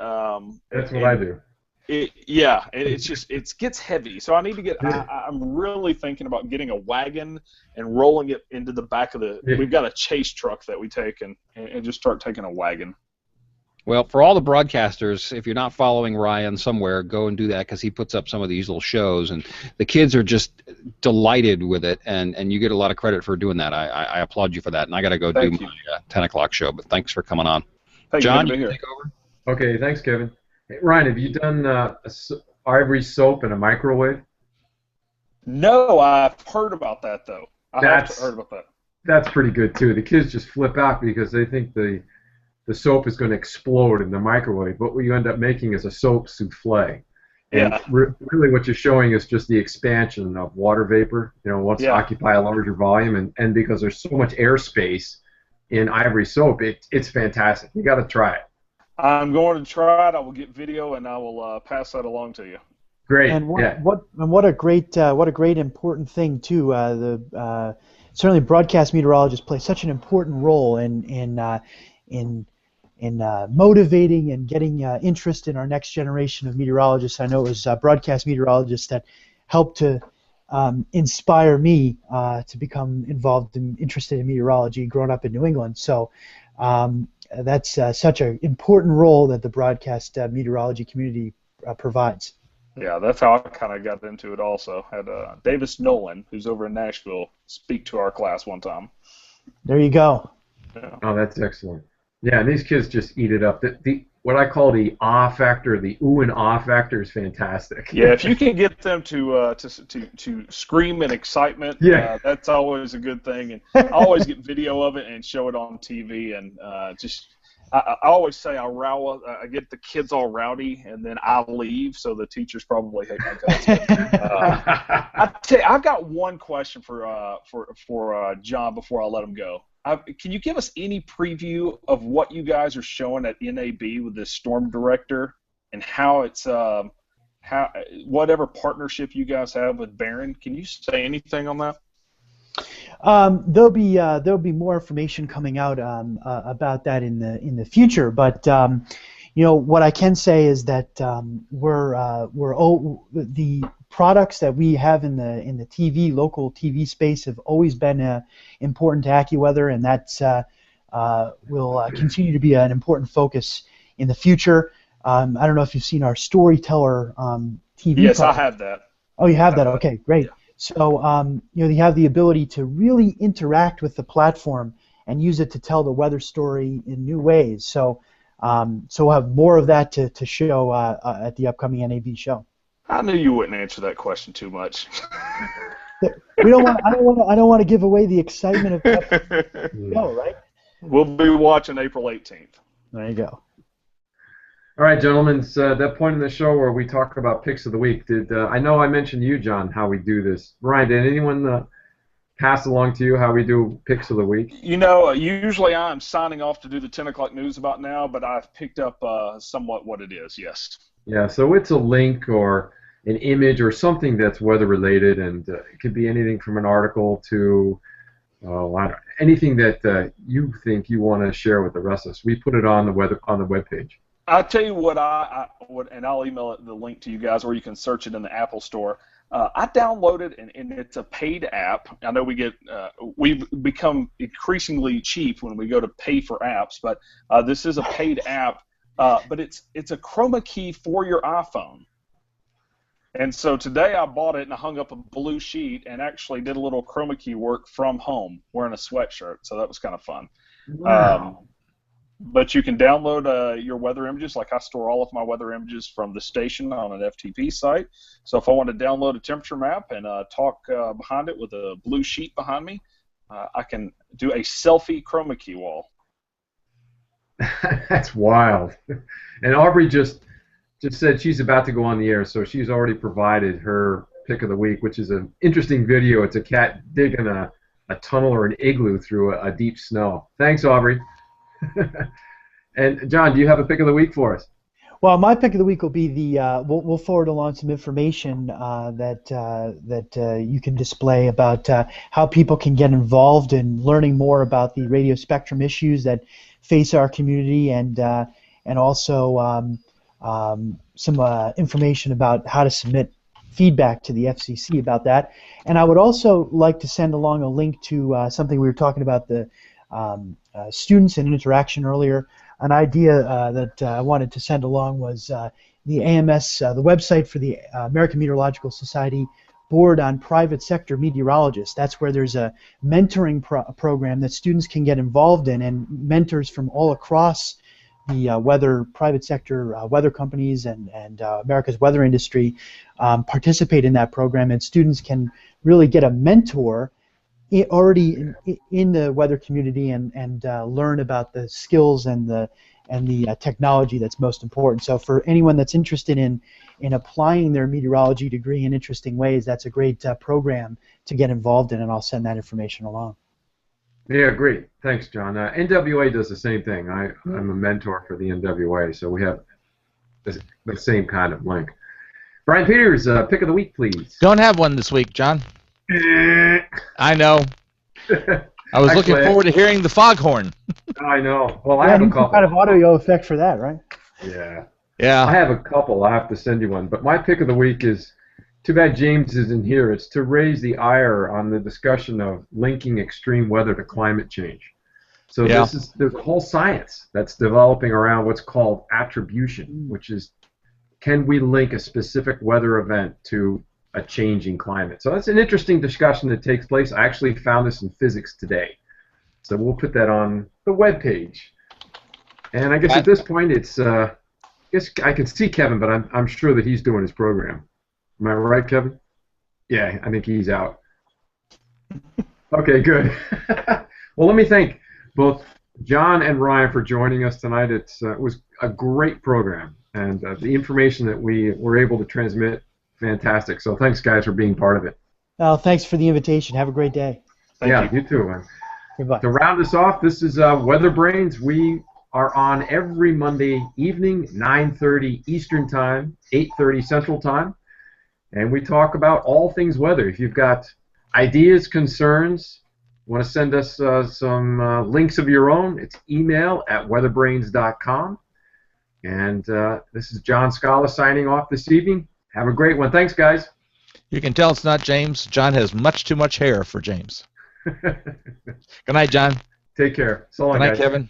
that's what I do. It gets heavy, so I need to get. I'm really thinking about getting a wagon and rolling it into the back of the. Yeah. We've got a chase truck that we take and just start taking a wagon. Well, for all the broadcasters, if you're not following Ryan somewhere, go and do that because he puts up some of these little shows, and the kids are just delighted with it, and you get a lot of credit for doing that. I applaud you for that, and I got to go do my 10 o'clock show, but thanks for coming on. John, you take over? Okay, thanks, Kevin. Hey, Ryan, have you done ivory soap in a microwave? No, I've heard about that, though. I have heard about that. That's pretty good, too. The kids just flip out because they think the the soap is going to explode in the microwave. But what you end up making is a soap souffle. And really what you're showing is just the expansion of water vapor, once occupy a larger volume. And because there's so much airspace in ivory soap, it's fantastic. You got to try it. I'm going to try it. I will get video, and I will pass that along to you. Great. And what a great important thing too. Certainly broadcast meteorologists play such an important role in motivating and getting interest in our next generation of meteorologists. I know it was broadcast meteorologists that helped to inspire me to become interested in meteorology growing up in New England. So that's such an important role that the broadcast meteorology community provides. Yeah, that's how I kind of got into it also. Had Davis Nolan, who's over in Nashville, speak to our class one time. There you go. Yeah. Oh, that's excellent. Yeah, and these kids just eat it up. The what I call the ah factor, the ooh and ah factor, is fantastic. Yeah, if you can get them to scream in excitement, that's always a good thing. And I always get video of it and show it on TV. And I always say I get the kids all rowdy, and then I leave, so the teachers probably hate me. I tell you, I've got one question for John before I let him go. Can you give us any preview of what you guys are showing at NAB with this Storm Director and how it's whatever partnership you guys have with Barron? Can you say anything on that? There'll be more information coming out about that in the future, but what I can say is that the products that we have in the local TV space have always been important to AccuWeather, and that's will continue to be an important focus in the future. I don't know if you've seen our Storyteller TV. Yes, product. I have that. Oh, you have that? Okay, great. So you have the ability to really interact with the platform and use it to tell the weather story in new ways. So we'll have more of that to show at the upcoming NAB show. I knew you wouldn't answer that question too much. I don't want to give away the excitement of the show, right? We'll be watching April 18th. There you go. All right, gentlemen, it's that point in the show where we talk about picks of the week. I know I mentioned you, John, how we do this. Ryan, did anyone pass along to you how we do picks of the week? Usually I'm signing off to do the 10 o'clock news about now, but I've picked up somewhat what it is, yes. Yeah, so it's a link or an image or something that's weather-related, and it could be anything from an article to anything that you think you want to share with the rest of us. We put it on the webpage. I'll tell you what and I'll email the link to you guys, or you can search it in the Apple Store. I downloaded, and it's a paid app. I know we've become increasingly cheap when we go to pay for apps, but this is a paid app. But it's a chroma key for your iPhone. And so today I bought it and I hung up a blue sheet and actually did a little chroma key work from home wearing a sweatshirt. So that was kind of fun. Wow. But you can download your weather images. Like I store all of my weather images from the station on an FTP site. So if I want to download a temperature map and talk behind it with a blue sheet behind me, I can do a selfie chroma key wall. That's wild. And Aubrey just said she's about to go on the air, so she's already provided her pick of the week, which is an interesting video. It's a cat digging a tunnel or an igloo through a deep snow. Thanks, Aubrey. And John, do you have a pick of the week for us? Well, my pick of the week will be we'll forward along some information that you can display about how people can get involved in learning more about the radio spectrum issues that face our community, and also some information about how to submit feedback to the FCC about that. And I would also like to send along a link to something we were talking about, the students and interaction earlier. An idea that I wanted to send along was the AMS, the website for the American Meteorological Society Board on Private Sector Meteorologists. That's where there's a mentoring program that students can get involved in, and mentors from all across the private sector weather companies and America's weather industry participate in that program, and students can really get a mentor already in the weather community and learn about the skills and the technology that's most important. So for anyone that's interested in applying their meteorology degree in interesting ways, that's a great program to get involved in, and I'll send that information along. Yeah, great. Thanks, John. NWA does the same thing. I'm a mentor for the NWA, so we have the same kind of link. Brian Peters, pick of the week, please. Don't have one this week, John. I know. I was looking forward to hearing the foghorn. I know. Well, I have a couple. Some kind of audio effect for that, right? Yeah. Yeah. I have a couple. I have to send you one. But my pick of the week is, too bad James isn't here. It's to raise the ire on the discussion of linking extreme weather to climate change. So there's a whole science that's developing around what's called attribution, which is, can we link a specific weather event to a changing climate? So that's an interesting discussion that takes place. I actually found this in physics today. So we'll put that on the webpage. And I guess at this point, it's I guess I can see Kevin, but I'm sure that he's doing his program. Am I right, Kevin? Yeah, I think he's out. Okay, good. Well, let me thank both John and Ryan for joining us tonight. It was a great program, and the information that we were able to transmit, fantastic. So thanks, guys, for being part of it. Oh, thanks for the invitation. Have a great day. Thank you. You too, man. Goodbye. To round us off, this is WeatherBrains. We are on every Monday evening, 9:30 Eastern Time, 8:30 Central Time, and we talk about all things weather. If you've got ideas, concerns, want to send us some links of your own, it's email@weatherbrains.com. And this is John Scala signing off this evening. Have a great one. Thanks, guys. You can tell it's not James. John has much too much hair for James. Good night, John. Take care. So long, Good night, guys. Kevin.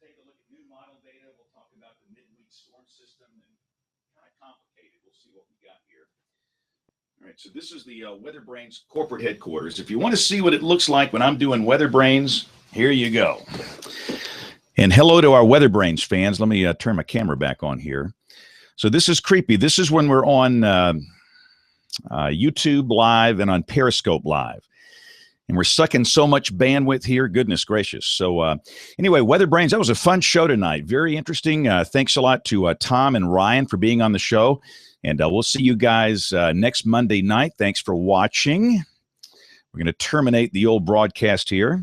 take a look at new model data. We'll talk about the midweek storm system and kind of complicated. We'll see what we got here. All right, so this is the WeatherBrains corporate headquarters. If you want to see what it looks like when I'm doing WeatherBrains, here you go. And hello to our WeatherBrains fans. Let me turn my camera back on here. So this is creepy. This is when we're on YouTube Live and on Periscope Live. And we're sucking so much bandwidth here. Goodness gracious. So anyway, WeatherBrains, that was a fun show tonight. Very interesting. Thanks a lot to Tom and Ryan for being on the show. And we'll see you guys next Monday night. Thanks for watching. We're going to terminate the old broadcast here.